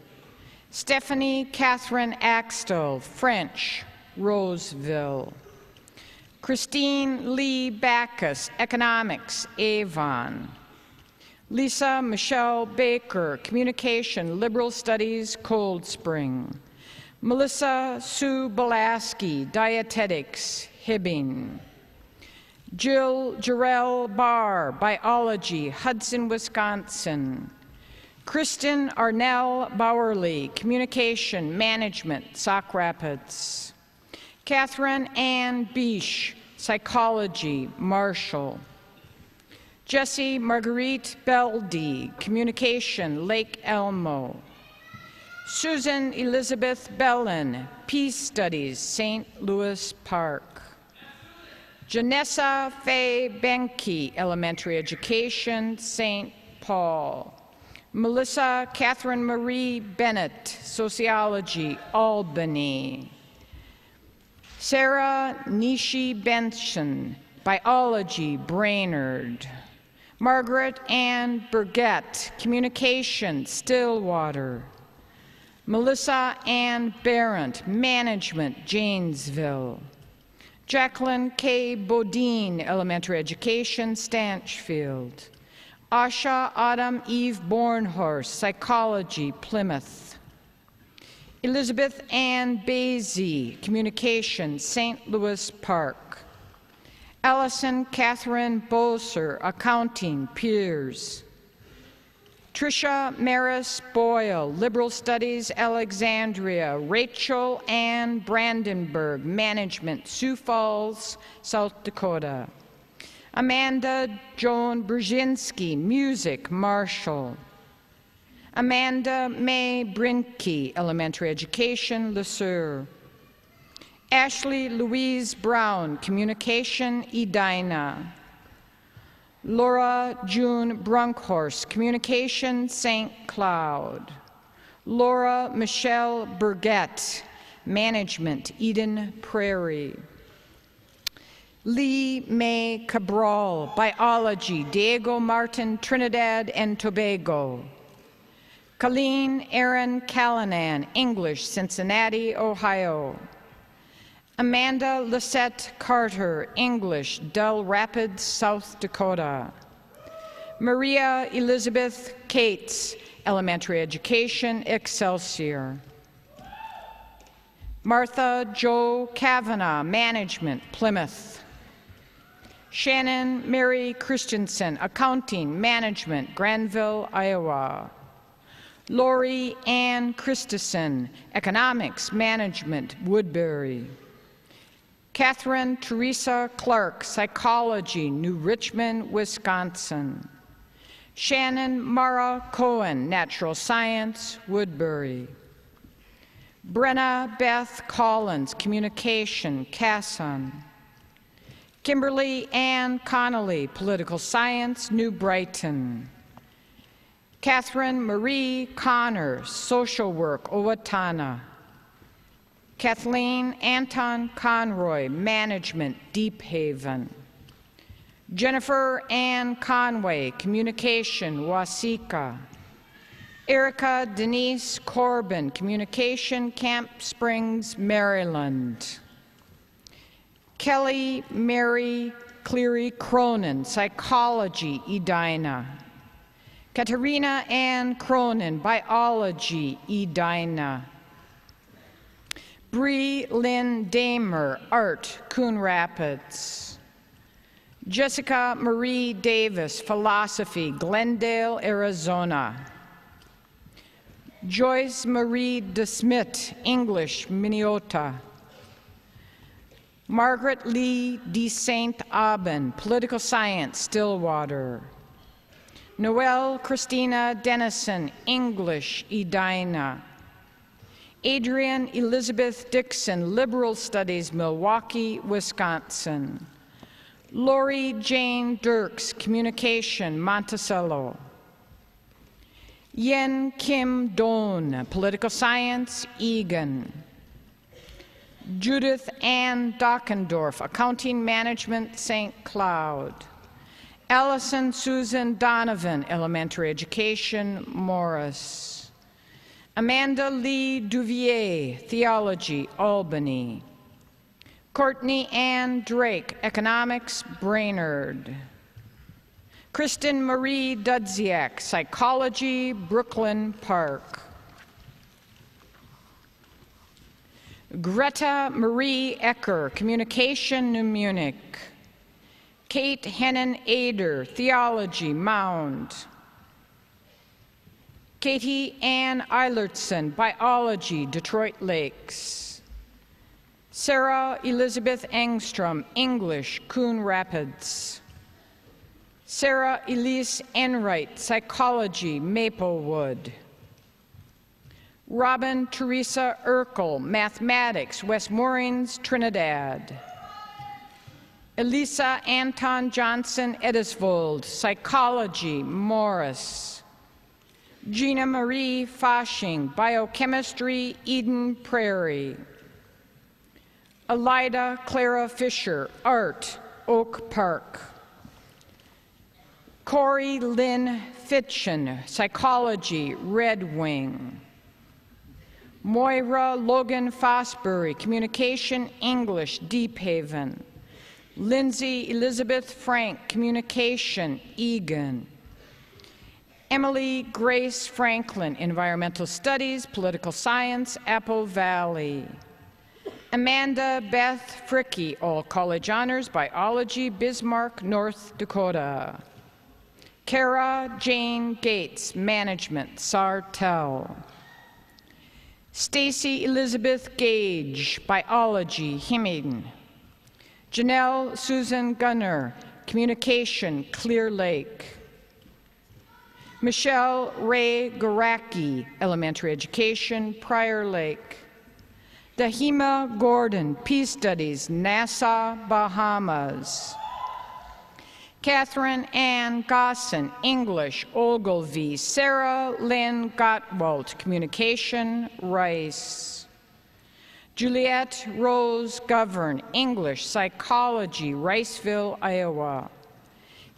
S7: Stephanie Catherine Axtell, French, Roseville. Christine Lee Backus, economics, Avon. Lisa Michelle Baker, communication, liberal studies, Cold Spring. Melissa Sue Belaski, dietetics, Hibbing. Jill Jarrell Barr, biology, Hudson, Wisconsin. Kristen Arnell Bowerly, communication, management, Sauk Rapids. Catherine Ann Bish, psychology, Marshall. Jessie Marguerite Beldy, communication, Lake Elmo. Susan Elizabeth Bellin, peace studies, St. Louis Park. Janessa Faye Benke, elementary education, St. Paul. Melissa Catherine Marie Bennett, Sociology, Albany. Sarah Nishi Benson, Biology, Brainerd. Margaret Ann Burgett, Communication, Stillwater. Melissa Ann Barrett, Management, Janesville. Jacqueline K. Bodine, Elementary Education, Stanchfield. Asha Autumn Eve Bornhorst, Psychology, Plymouth. Elizabeth Ann Basie, Communication, St. Louis Park. Allison Catherine Boser, Accounting, Piers. Tricia Maris Boyle, Liberal Studies, Alexandria. Rachel Ann Brandenburg, Management, Sioux Falls, South Dakota. Amanda Joan Brzezinski, Music, Marshall. Amanda May Brinke, Elementary Education, Le Sueur. Ashley Louise Brown, Communication, Edina. Laura June Brunkhorst, Communication, St. Cloud. Laura Michelle Burgett, Management, Eden Prairie. Lee May Cabral, Biology, Diego Martin, Trinidad and Tobago. Colleen Aaron Callanan, English, Cincinnati, Ohio. Amanda Lisette Carter, English, Dell Rapids, South Dakota. Maria Elizabeth Cates, Elementary Education, Excelsior. Martha Jo Kavanaugh, Management, Plymouth. Shannon Mary Christensen, Accounting, Management, Granville, Iowa. Lori Ann Christensen, Economics, Management, Woodbury. Catherine Teresa Clark, Psychology, New Richmond, Wisconsin. Shannon Mara Cohen, Natural Science, Woodbury. Brenna Beth Collins, Communication, Casson. Kimberly Ann Connolly, Political Science, New Brighton. Catherine Marie Connor, Social Work, Owatonna. Kathleen Anton Conroy, Management, Deep Haven. Jennifer Ann Conway, Communication, Waseca. Erica Denise Corbin, Communication, Camp Springs, Maryland. Kelly Mary Cleary Cronin, Psychology, Edina. Katerina Ann Cronin, Biology, Edina. Bree Lynn Damer, Art, Coon Rapids. Jessica Marie Davis, Philosophy, Glendale, Arizona. Joyce Marie DeSmit, English, Minneota. Margaret Lee de Saint Aubin, Political Science, Stillwater. Noelle Christina Dennison, English, Edina. Adrian Elizabeth Dixon, Liberal Studies, Milwaukee, Wisconsin. Lori Jane Dirks, Communication, Monticello. Yen Kim Doan, Political Science, Egan. Judith Ann Dockendorf, Accounting Management, St. Cloud. Allison Susan Donovan, Elementary Education, Morris. Amanda Lee Duvier, Theology, Albany. Courtney Ann Drake, Economics, Brainerd. Kristen Marie Dudziak, Psychology, Brooklyn Park. Greta Marie Ecker, Communication, New Munich. Kate Hennon Ader, Theology, Mound. Katie Ann Eilertson, Biology, Detroit Lakes. Sarah Elizabeth Engstrom, English, Coon Rapids. Sarah Elise Enright, Psychology, Maplewood. Robin Teresa Urkel, Mathematics, West Moorings, Trinidad. Elisa Anton Johnson Edisvold, Psychology, Morris. Gina Marie Fasching, Biochemistry, Eden Prairie. Elida Clara Fisher, Art, Oak Park. Corey Lynn Fitchen, Psychology, Red Wing. Moira Logan Fosbury, Communication, English, Deep Haven. Lindsay Elizabeth Frank, Communication, Egan. Emily Grace Franklin, Environmental Studies, Political Science, Apple Valley. Amanda Beth Fricky, All College Honors, Biology, Bismarck, North Dakota. Kara Jane Gates, Management, Sartell. Stacy Elizabeth Gage, Biology, Hemming. Janelle Susan Gunner, Communication, Clear Lake. Michelle Ray Garacki, Elementary Education, Prior Lake. Dahima Gordon, Peace Studies, Nassau, Bahamas. Catherine Ann Gosson, English, Ogilvie. Sarah Lynn Gottwald, Communication, Rice. Juliette Rose Govern, English, Psychology, Riceville, Iowa.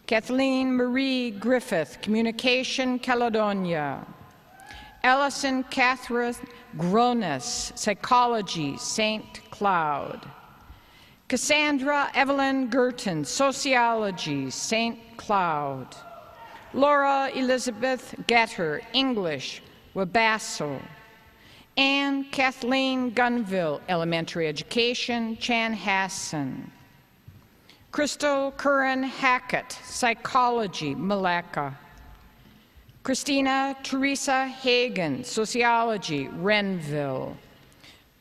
S7: Kathleen Marie Griffith, Communication, Caledonia. Allison Catherine Gronis, Psychology, St. Cloud. Cassandra Evelyn Gerton, Sociology, St. Cloud. Laura Elizabeth Getter, English, Wabasso. Anne Kathleen Gunville, Elementary Education, Chanhassen. Crystal Curran Hackett, Psychology, Malacca. Christina Teresa Hagen, Sociology, Renville.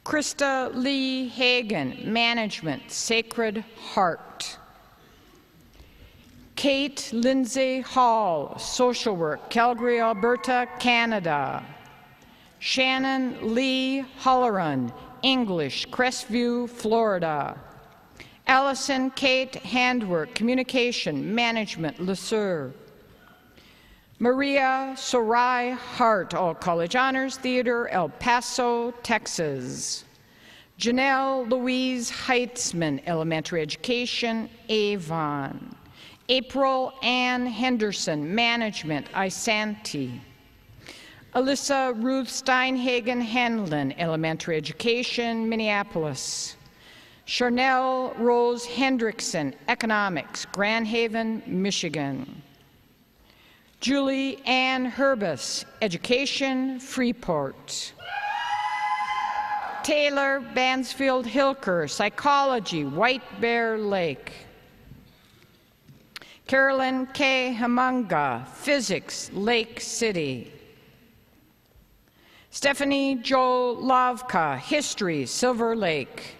S7: Krista Lee Hagen, Management, Sacred Heart. Kate Lindsay Hall, Social Work, Calgary, Alberta, Canada. Shannon Lee Holleran, English, Crestview, Florida. Allison Kate Handwork, Communication, Management, Le Sueur. Maria Sorai Hart, All College Honors, Theater, El Paso, Texas. Janelle Louise Heitzman, Elementary Education, Avon. April Ann Henderson, Management, Isanti. Alyssa Ruth Steinhagen Hanlon, Elementary Education, Minneapolis. Charnel Rose Hendrickson, Economics, Grand Haven, Michigan. Julie Ann Herbus, Education, Freeport. Taylor Bansfield Hilker, Psychology, White Bear Lake. Carolyn K. Hamanga, Physics, Lake City. Stephanie Jo Lavka, History, Silver Lake.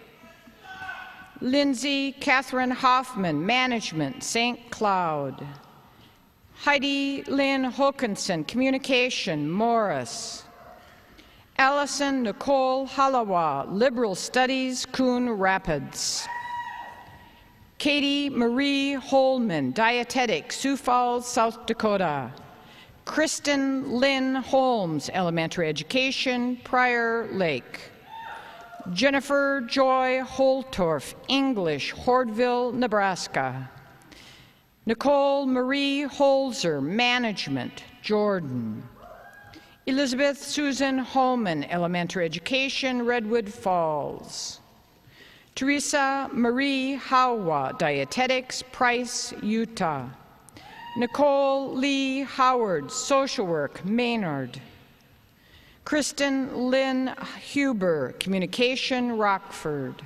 S7: Lindsay Catherine Hoffman, Management, St. Cloud. Heidi Lynn Hokinson, Communication, Morris. Allison Nicole Halawa, Liberal Studies, Coon Rapids. Katie Marie Holman, Dietetics, Sioux Falls, South Dakota. Kristen Lynn Holmes, Elementary Education, Prior Lake. Jennifer Joy Holtorf, English, Hordeville, Nebraska. Nicole Marie Holzer, Management, Jordan. Elizabeth Susan Holman, Elementary Education, Redwood Falls. Teresa Marie Hawa, Dietetics, Price, Utah. Nicole Lee Howard, Social Work, Maynard. Kristen Lynn Huber, Communication, Rockford.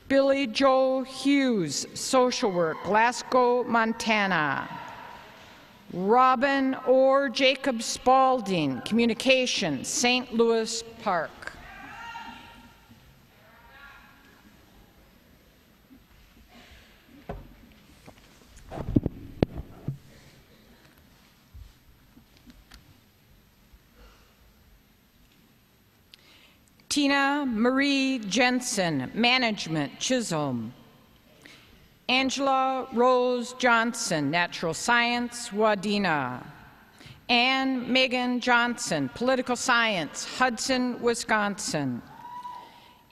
S7: Billy Joe Hughes, Social Work, Glasgow, Montana. Robin Orr Jacob Spalding, Communication, St. Louis Park. Tina Marie Jensen, Management, Chisholm. Angela Rose Johnson, Natural Science, Wadena. Ann Megan Johnson, Political Science, Hudson, Wisconsin.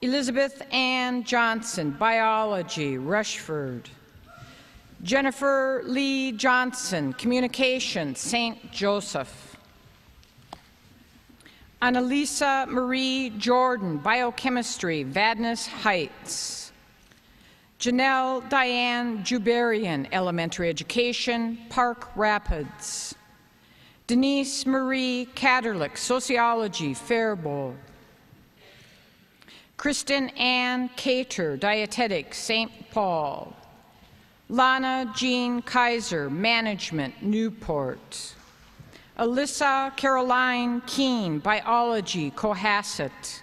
S7: Elizabeth Ann Johnson, Biology, Rushford. Jennifer Lee Johnson, Communication, St. Joseph. Annalisa Marie Jordan, Biochemistry, Vadnais Heights. Janelle Diane Jubarian, Elementary Education, Park Rapids. Denise Marie Kaderlich, Sociology, Faribault. Kristen Ann Cater, Dietetics, St. Paul. Lana Jean Kaiser, Management, Newport. Alyssa Caroline Keene, Biology, Cohasset.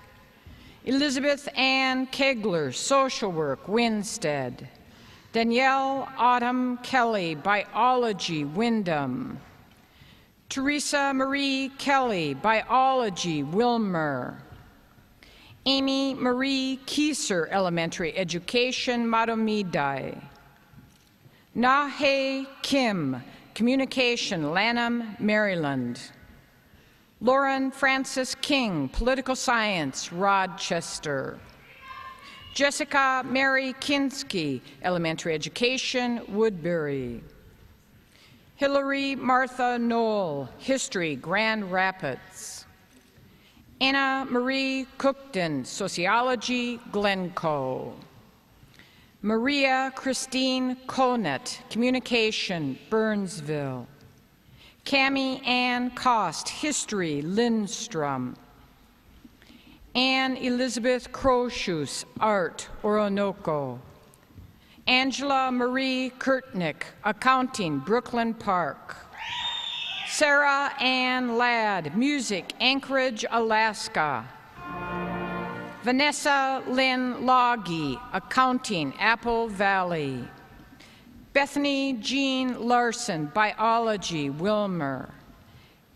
S7: Elizabeth Ann Kegler, Social Work, Winstead. Danielle Autumn Kelly, Biology, Wyndham. Teresa Marie Kelly, Biology, Wilmer. Amy Marie Kieser, Elementary Education, Matomidi. Nahe Kim, Communication, Lanham, Maryland. Lauren Francis King, Political Science, Rochester. Jessica Mary Kinsky, Elementary Education, Woodbury. Hillary Martha Knoll, History, Grand Rapids. Anna Marie Cookton, Sociology, Glencoe. Maria Christine Conet, Communication, Burnsville. Cami Ann Cost, History, Lindstrom. Anne Elizabeth Crochus, Art, Orinoco. Angela Marie Kurtnick, Accounting, Brooklyn Park. Sarah Ann Ladd, Music, Anchorage, Alaska. Vanessa Lynn Loggy, Accounting, Apple Valley. Bethany Jean Larson, Biology, Wilmer.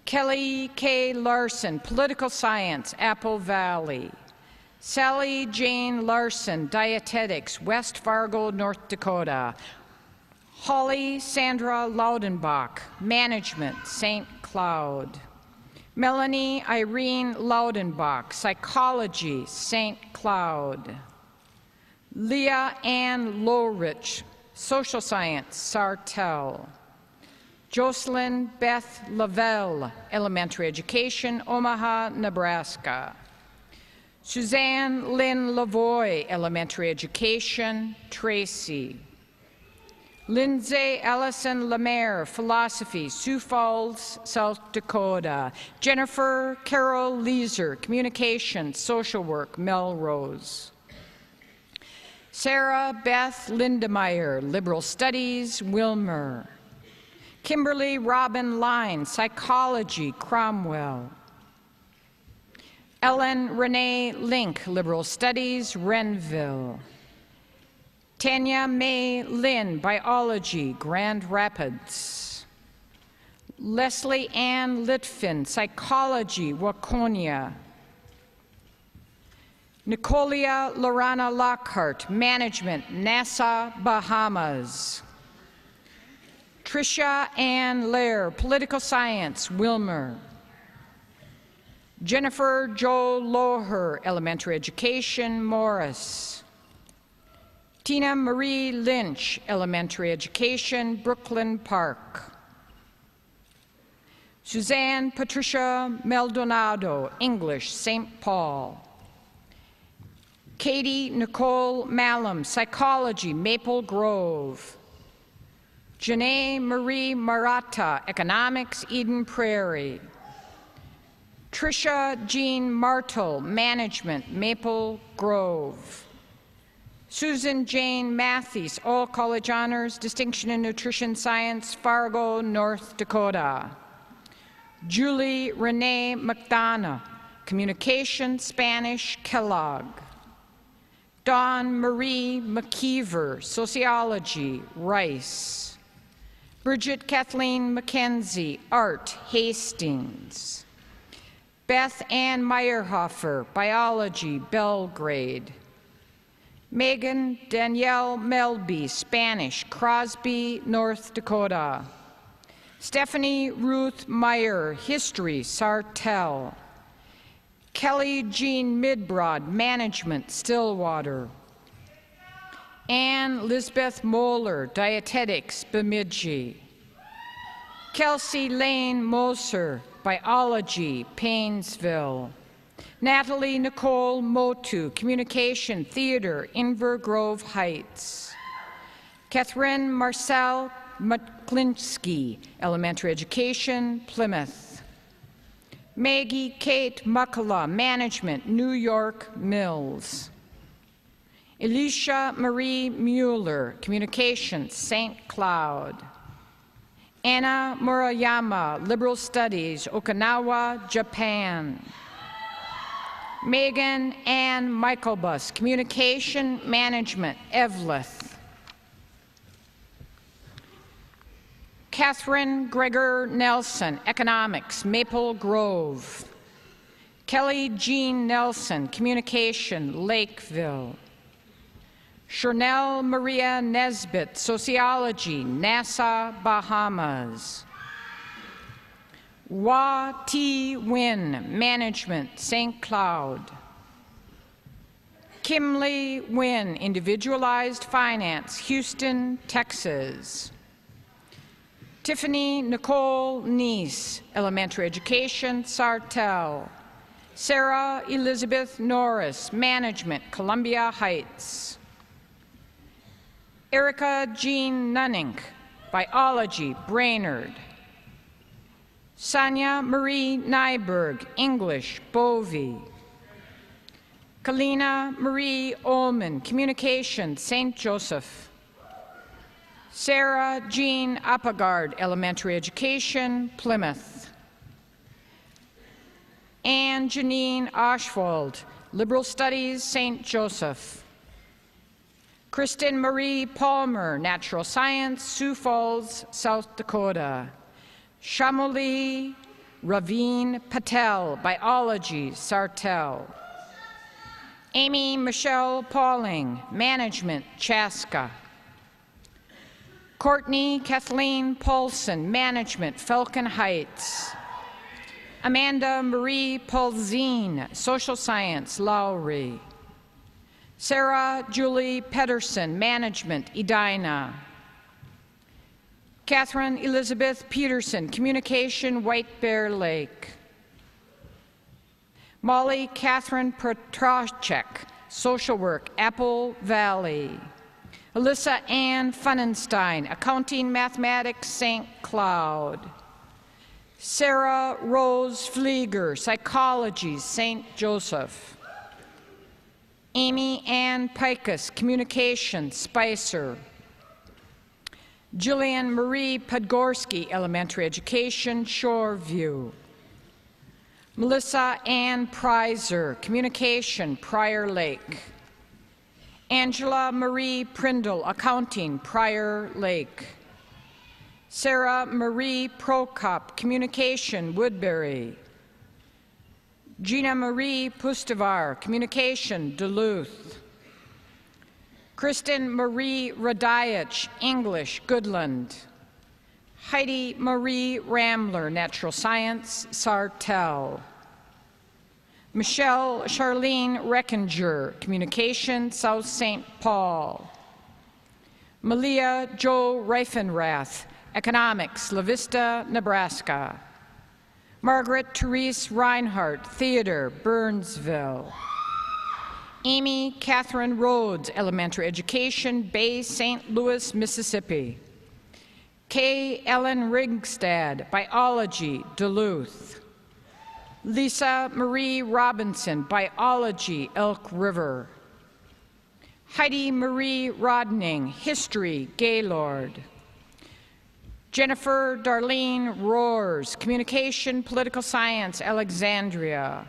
S7: Kelly K. Larson, Political Science, Apple Valley. Sally Jane Larson, Dietetics, West Fargo, North Dakota. Holly Sandra Laudenbach, Management, St. Cloud. Melanie Irene Laudenbach, Psychology, St. Cloud. Leah Ann Lowrich, Social Science, Sartell. Jocelyn Beth Lavelle, Elementary Education, Omaha, Nebraska. Suzanne Lynn Lavoie, Elementary Education, Tracy. Lindsay Allison Lemaire, Philosophy, Sioux Falls, South Dakota. Jennifer Carol Leeser, Communication, Social Work, Melrose. Sarah Beth Lindemeyer, Liberal Studies, Wilmer. Kimberly Robin Line, Psychology, Cromwell. Ellen Renee Link, Liberal Studies, Renville. Tanya May Lynn, Biology, Grand Rapids. Leslie Ann Litvin, Psychology, Waconia. Nicolia Lorana Lockhart, Management, Nassau, Bahamas. Tricia Ann Lair, Political Science, Wilmer. Jennifer Jo Loher, Elementary Education, Morris. Tina Marie Lynch, Elementary Education, Brooklyn Park. Suzanne Patricia Maldonado, English, St. Paul. Katie Nicole Malum, Psychology, Maple Grove. Janae Marie Maratta, Economics, Eden Prairie. Tricia Jean Martel, Management, Maple Grove. Susan Jane Matthews, All College Honors, Distinction in Nutrition Science, Fargo, North Dakota. Julie Renee McDonough, Communication, Spanish, Kellogg. Dawn Marie McKeever, Sociology, Rice. Bridget Kathleen McKenzie, Art, Hastings. Beth Ann Meyerhofer, Biology, Belgrade. Megan Danielle Melby, Spanish, Crosby, North Dakota. Stephanie Ruth Meyer, History, Sartell. Kelly Jean Midbrod, Management, Stillwater. Anne Lisbeth Moeller, Dietetics, Bemidji. Kelsey Lane Moser, Biology, Paynesville. Natalie Nicole Motu, Communication, Theater, Inver Grove Heights. Catherine Marcel McClinsky, Elementary Education, Plymouth. Maggie Kate Muckala, Management, New York Mills. Alicia Marie Mueller, Communications, St. Cloud. Anna Murayama, Liberal Studies, Okinawa, Japan. Megan Ann Michaelbus, Communication Management, Evlith. Catherine Gregor Nelson, Economics, Maple Grove. Kelly Jean Nelson, Communication, Lakeville. Chanel Maria Nesbitt, Sociology, Nassau, Bahamas. Hua T. Win, Management, St. Cloud. Kimley Win, Individualized Finance, Houston, Texas. Tiffany Nicole Neese, Elementary Education, Sartell. Sarah Elizabeth Norris, Management, Columbia Heights. Erica Jean Nunnink, Biology, Brainerd. Sonia Marie Nyberg, English, Bovey. Kalina Marie Ullman, Communication, St. Joseph. Sarah Jean Appagard, Elementary Education, Plymouth. Anne Janine Oshwald, Liberal Studies, St. Joseph. Kristen Marie Palmer, Natural Science, Sioux Falls, South Dakota. Shamoli Raveen Patel, Biology, Sartell. Amy Michelle Pauling, Management, Chaska. Courtney Kathleen Paulson, Management, Falcon Heights. Amanda Marie Paulzine, Social Science, Lowry. Sarah Julie Pedersen, Management, Edina. Catherine Elizabeth Peterson, Communication, White Bear Lake. Molly Catherine Petracek, Social Work, Apple Valley. Alyssa Ann Funenstein, Accounting, Mathematics, St. Cloud. Sarah Rose Flieger, Psychology, St. Joseph. Amy Ann Pikus, Communication, Spicer. Jillian Marie Podgorski, Elementary Education, Shoreview. Melissa Ann Prizer, Communication, Prior Lake. Angela Marie Prindle, Accounting, Prior Lake. Sarah Marie Prokop, Communication, Woodbury. Gina Marie Pustivar, Communication, Duluth. Kristen Marie Radayach, English, Goodland. Heidi Marie Ramler, Natural Science, Sartell. Michelle Charlene Reckinger, Communication, South St. Paul. Malia Jo Reifenrath, Economics, La Vista, Nebraska. Margaret Therese Reinhardt, Theater, Burnsville. Amy Catherine Rhodes, Elementary Education, Bay St. Louis, Mississippi. Kay Ellen Ringstad, Biology, Duluth. Lisa Marie Robinson, Biology, Elk River. Heidi Marie Rodning, History, Gaylord. Jennifer Darlene Roars, Communication, Political Science, Alexandria.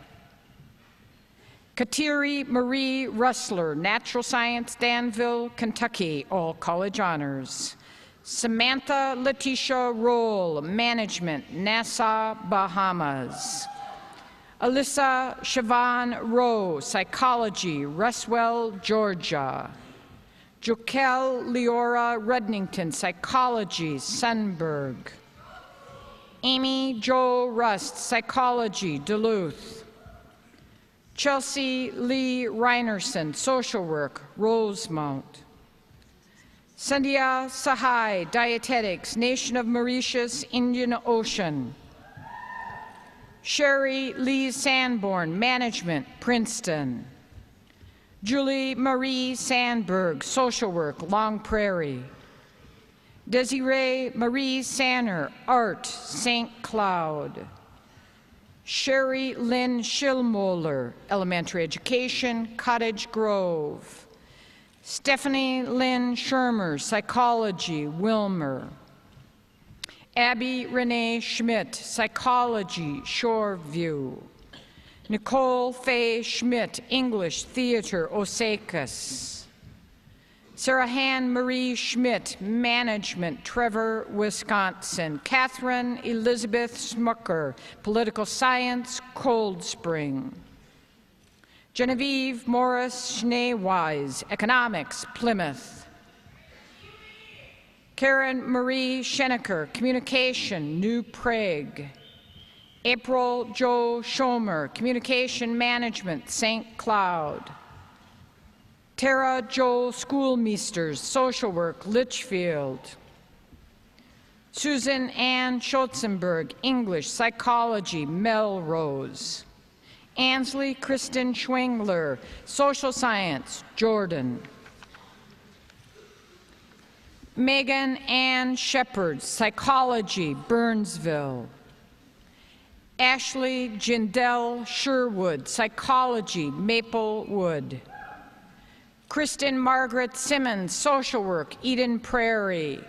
S7: Kateri Marie Russler, Natural Science, Danville, Kentucky, all college honors. Samantha Letitia Roll, Management, Nassau, Bahamas. Alyssa Siobhan Rowe, Psychology, Reswell, Georgia. Jokel Leora Rudnington, Psychology, Sunburg. Amy Jo Rust, Psychology, Duluth. Chelsea Lee Reinerson, Social Work, Rosemount. Sandhya Sahai, Dietetics, Nation of Mauritius, Indian Ocean. Sherry Lee Sanborn, Management, Princeton. Julie Marie Sandberg, Social Work, Long Prairie. Desiree Marie Sanner, Art, St. Cloud. Sherry Lynn Schillmoller, Elementary Education, Cottage Grove. Stephanie Lynn Shermer, Psychology, Wilmer. Abby Renee Schmidt, Psychology, Shoreview. Nicole Faye Schmidt, English, Theater, Osakis. Sarah Ann Marie Schmidt, Management, Trevor, Wisconsin. Catherine Elizabeth Smucker, Political Science, Cold Spring. Genevieve Morris Schneewise, Economics, Plymouth. Karen Marie Schenecker, Communication, New Prague. April Jo Schomer, Communication Management, St. Cloud. Tara Jo Schoolmeesters, Social Work, Litchfield. Susan Ann Schotzenberg, English, Psychology, Melrose. Ansley Kristen Schwingler, Social Science, Jordan. Megan Ann Shepard, Psychology, Burnsville. Ashley Jindell Sherwood, Psychology, Maplewood. Kristen Margaret Simmons, Social Work, Eden Prairie.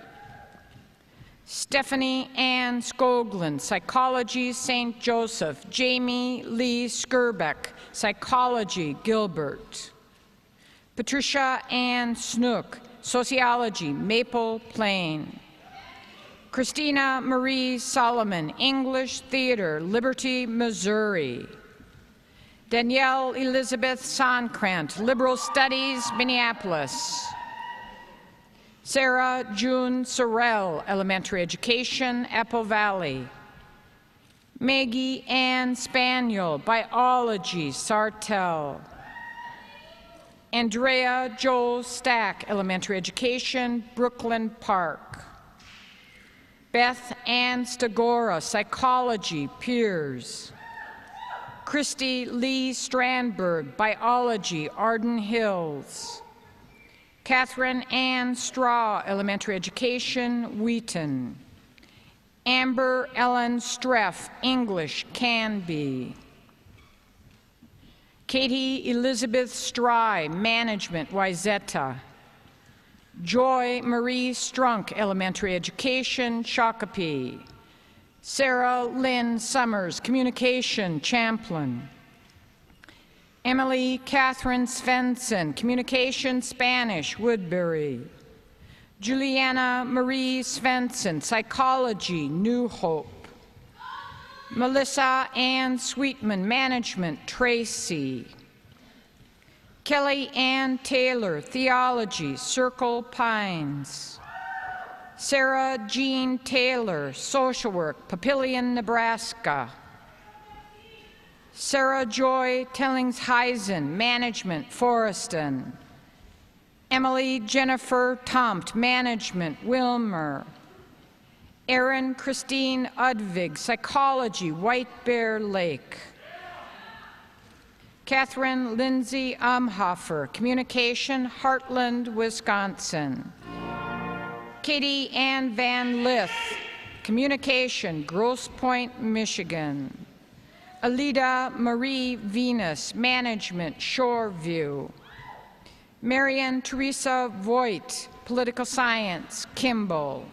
S7: Stephanie Ann Skoglund, Psychology, St. Joseph. Jamie Lee Skirbeck, Psychology, Gilbert. Patricia Ann Snook, Sociology, Maple Plain. Christina Marie Solomon, English Theater, Liberty, Missouri. Danielle Elizabeth Sonkrant, Liberal Studies, Minneapolis. Sarah June Sorrell, Elementary Education, Apple Valley. Maggie Ann Spaniel, Biology, Sartell. Andrea Jo Stack, Elementary Education, Brooklyn Park. Beth Ann Stagora, Psychology, Piers. Christy Lee Strandberg, Biology, Arden Hills. Catherine Ann Straw, Elementary Education, Wheaton. Amber Ellen Streff, English, Canby. Katie Elizabeth Stry, Management, Wayzata. Joy Marie Strunk, Elementary Education, Shakopee. Sarah Lynn Summers, Communication, Champlin. Emily Catherine Svensson, Communication, Spanish, Woodbury. Juliana Marie Svensson, Psychology, New Hope. Melissa Ann Sweetman, Management, Tracy. Kelly Ann Taylor, Theology, Circle Pines. Sarah Jean Taylor, Social Work, Papillion, Nebraska. Sarah Joy Tellingsheisen, Management, Forreston. Emily Jennifer Tompt, Management, Wilmer. Erin Christine Udvig, Psychology, White Bear Lake. Catherine Lindsay Umhofer, Communication, Heartland, Wisconsin. Katie Ann Van Lith, Communication, Grosse Pointe, Michigan. Alida Marie Venus, Management, Shoreview. Marian Teresa Voigt, Political Science, Kimball.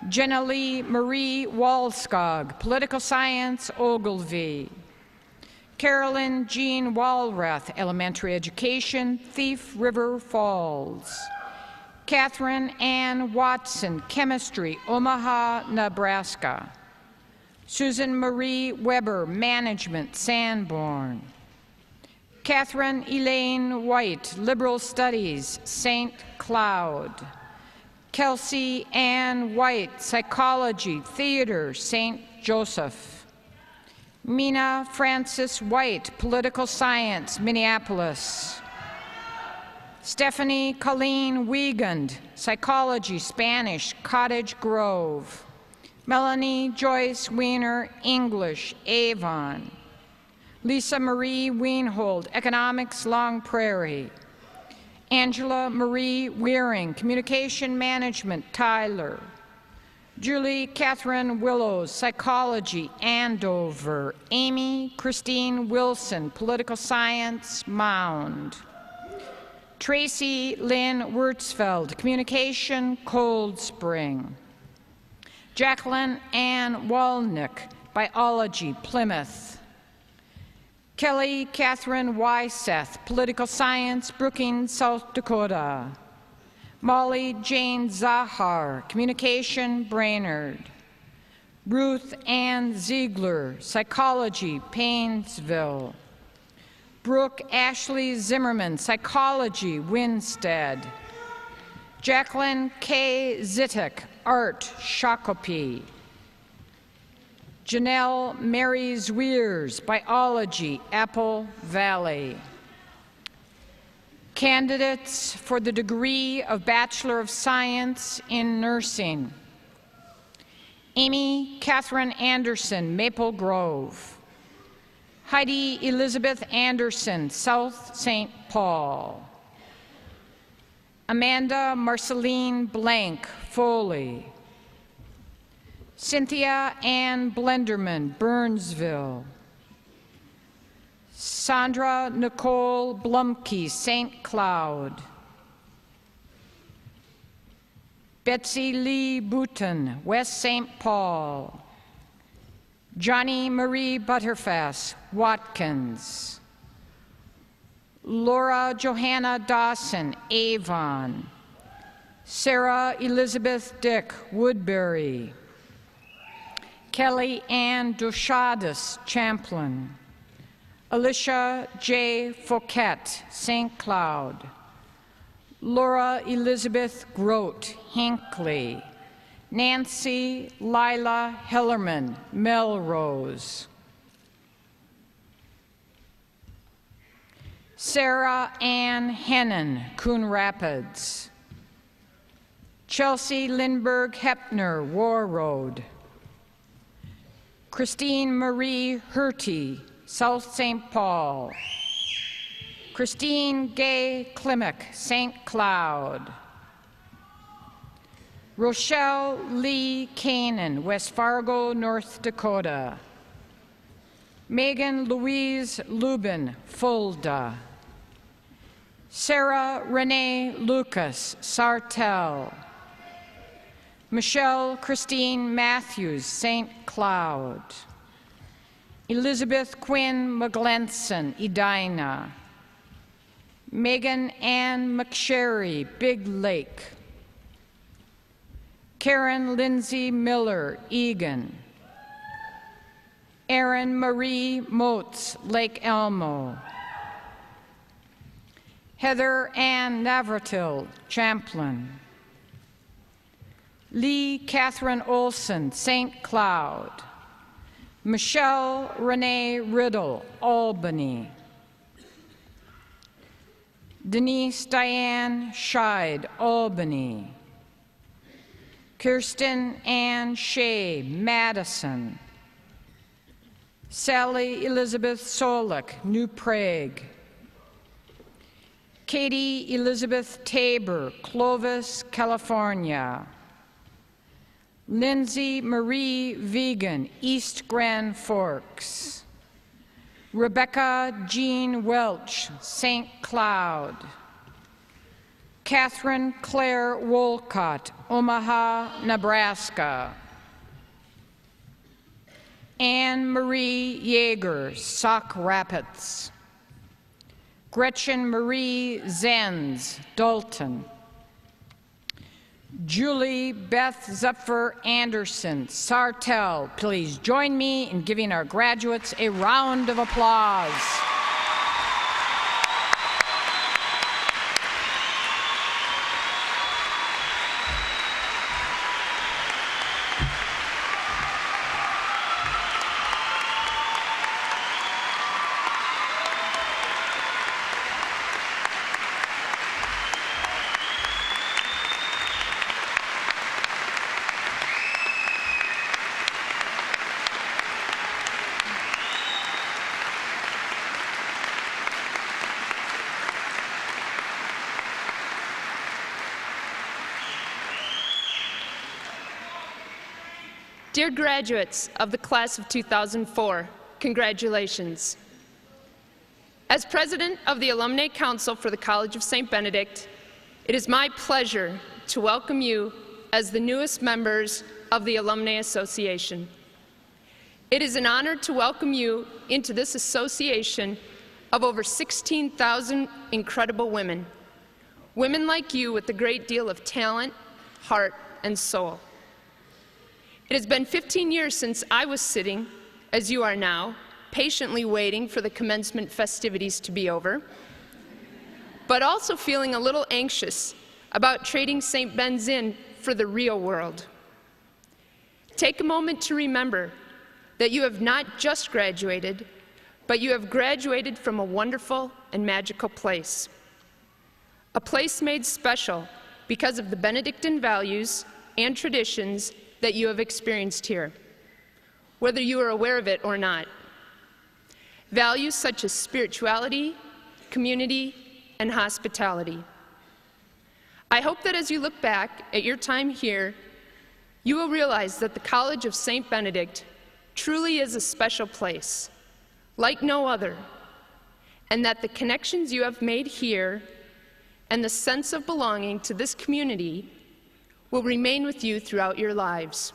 S7: Jenna Lee Marie Walskog, Political Science, Ogilvie. Carolyn Jean Walrath, Elementary Education, Thief River Falls. Catherine Ann Watson, Chemistry, Omaha, Nebraska. Susan Marie Weber, Management, Sanborn. Catherine Elaine White, Liberal Studies, St. Cloud. Kelsey Ann White, Psychology, Theater, St. Joseph. Mina Frances White, Political Science, Minneapolis. Stephanie Colleen Wiegand, Psychology, Spanish, Cottage Grove. Melanie Joyce Wiener, English, Avon. Lisa Marie Wienhold, Economics, Long Prairie. Angela Marie Wearing, Communication Management, Tyler. Julie Catherine Willows, Psychology, Andover. Amy Christine Wilson, Political Science, Mound. Tracy Lynn Wurtzfeld, Communication, Cold Spring. Jacqueline Ann Walnick, Biology, Plymouth. Kelly Catherine Wyseth, Political Science, Brookings, South Dakota. Molly Jane Zahar, Communication, Brainerd. Ruth Ann Ziegler, Psychology, Painesville. Brooke Ashley Zimmerman, Psychology, Winstead. Jacqueline K. Zittek, Art, Shakopee. Janelle Mary Zwiers, Biology, Apple Valley. Candidates for the degree of Bachelor of Science in Nursing. Amy Catherine Anderson, Maple Grove. Heidi Elizabeth Anderson, South St. Paul. Amanda Marceline Blank, Foley. Cynthia Ann Blenderman, Burnsville. Sandra Nicole Blumke, St. Cloud. Betsy Lee Bouton, West St. Paul. Johnny Marie Butterfass, Watkins. Laura Johanna Dawson, Avon. Sarah Elizabeth Dick, Woodbury. Kelly Ann Dushadis, Champlin. Alicia J. Fouquet, St. Cloud. Laura Elizabeth Grote, Hinckley. Nancy Lila Hellerman, Melrose. Sarah Ann Hennon, Coon Rapids. Chelsea Lindbergh Hepner, War Road. Christine Marie Herty, South St. Paul. Christine Gay Klimek, St. Cloud. Rochelle Lee Kanan, West Fargo, North Dakota. Megan Louise Lubin, Fulda. Sarah Renee Lucas, Sartell. Michelle Christine Matthews, St. Cloud. Elizabeth Quinn McGlenson, Edina. Megan Ann McSherry, Big Lake. Karen Lindsay Miller, Egan. Erin Marie Motes, Lake Elmo. Heather Ann Navratil, Champlin. Lee Catherine Olson, St. Cloud. Michelle Renee Riddle, Albany. Denise Diane Scheid, Albany. Kirsten Ann Shea, Madison. Sally Elizabeth Solik, New Prague. Katie Elizabeth Tabor, Clovis, California. Lindsay Marie Vegan, East Grand Forks. Rebecca Jean Welch, St. Cloud. Catherine Claire Wolcott, Omaha, Nebraska. Anne Marie Yeager, Sauk Rapids. Gretchen Marie Zenz, Dalton. Julie Beth Zephyr Anderson, Sartell. Please join me in giving our graduates a round of applause.
S8: Dear graduates of the class of 2004, congratulations. As president of the Alumni Council for the College of St. Benedict, it is my pleasure to welcome you as the newest members of the Alumni Association. It is an honor to welcome you into this association of over 16,000 incredible women. Women like you with a great deal of talent, heart, and soul. It has been 15 years since I was sitting, as you are now, patiently waiting for the commencement festivities to be over, but also feeling a little anxious about trading St. Ben's in for the real world. Take a moment to remember that you have not just graduated, but you have graduated from a wonderful and magical place. A place made special because of the Benedictine values and traditions that you have experienced here, whether you are aware of it or not. Values such as spirituality, community, and hospitality. I hope that as you look back at your time here, you will realize that the College of St. Benedict truly is a special place, like no other, and that the connections you have made here and the sense of belonging to this community will remain with you throughout your lives.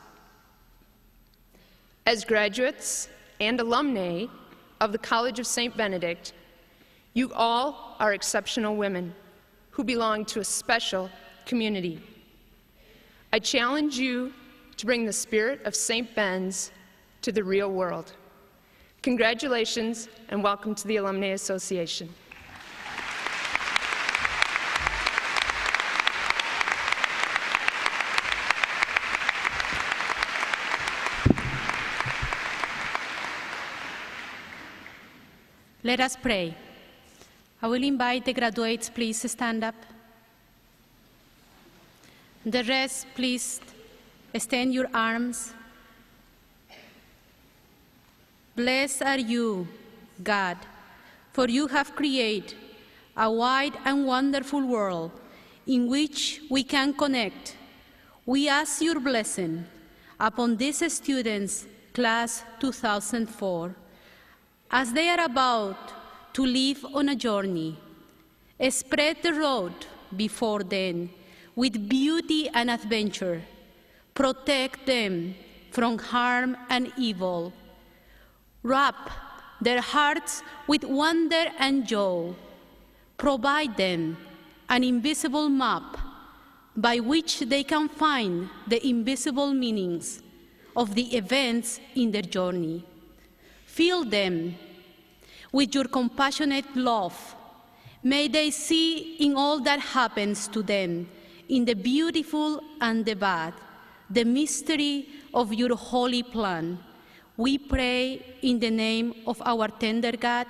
S8: As graduates and alumni of the College of St. Benedict, you all are exceptional women who belong to a special community. I challenge you to bring the spirit of St. Ben's to the real world. Congratulations and welcome to the Alumni Association.
S9: Let us pray. I will invite the graduates, please stand up. The rest, please extend your arms. Blessed are you, God, for you have created a wide and wonderful world in which we can connect. We ask your blessing upon these students, class 2004, as they are about to leave on a journey. Spread the road before them with beauty and adventure. Protect them from harm and evil. Wrap their hearts with wonder and joy. Provide them an invisible map by which they can find the invisible meanings of the events in their journey. Fill them with your compassionate love. May they see in all that happens to them, in the beautiful and the bad, the mystery of your holy plan. We pray in the name of our tender God.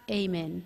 S9: Amen.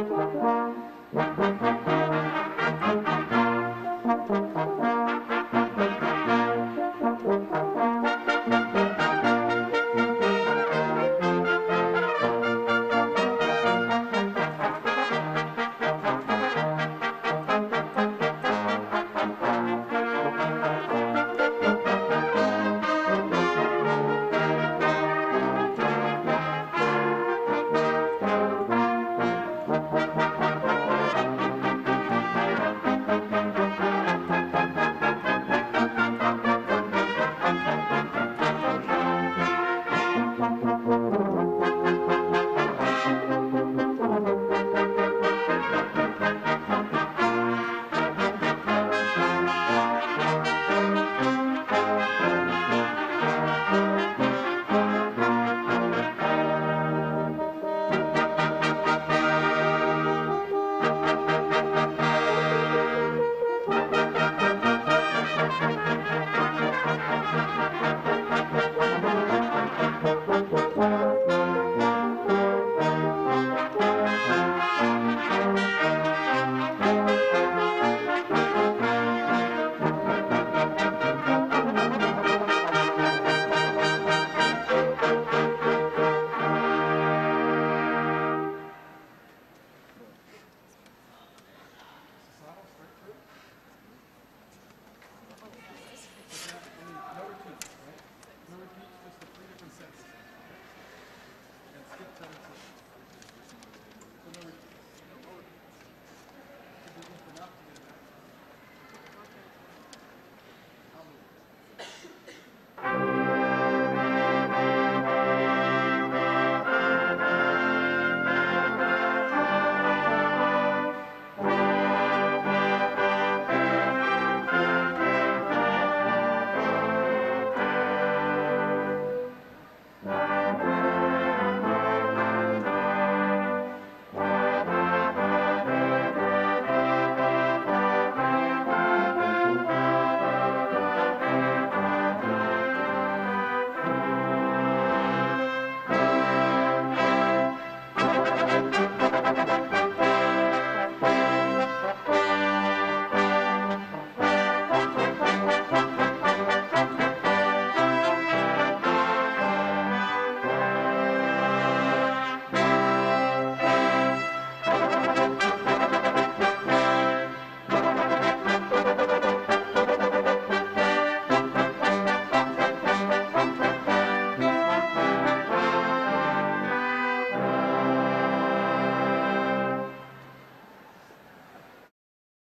S10: you.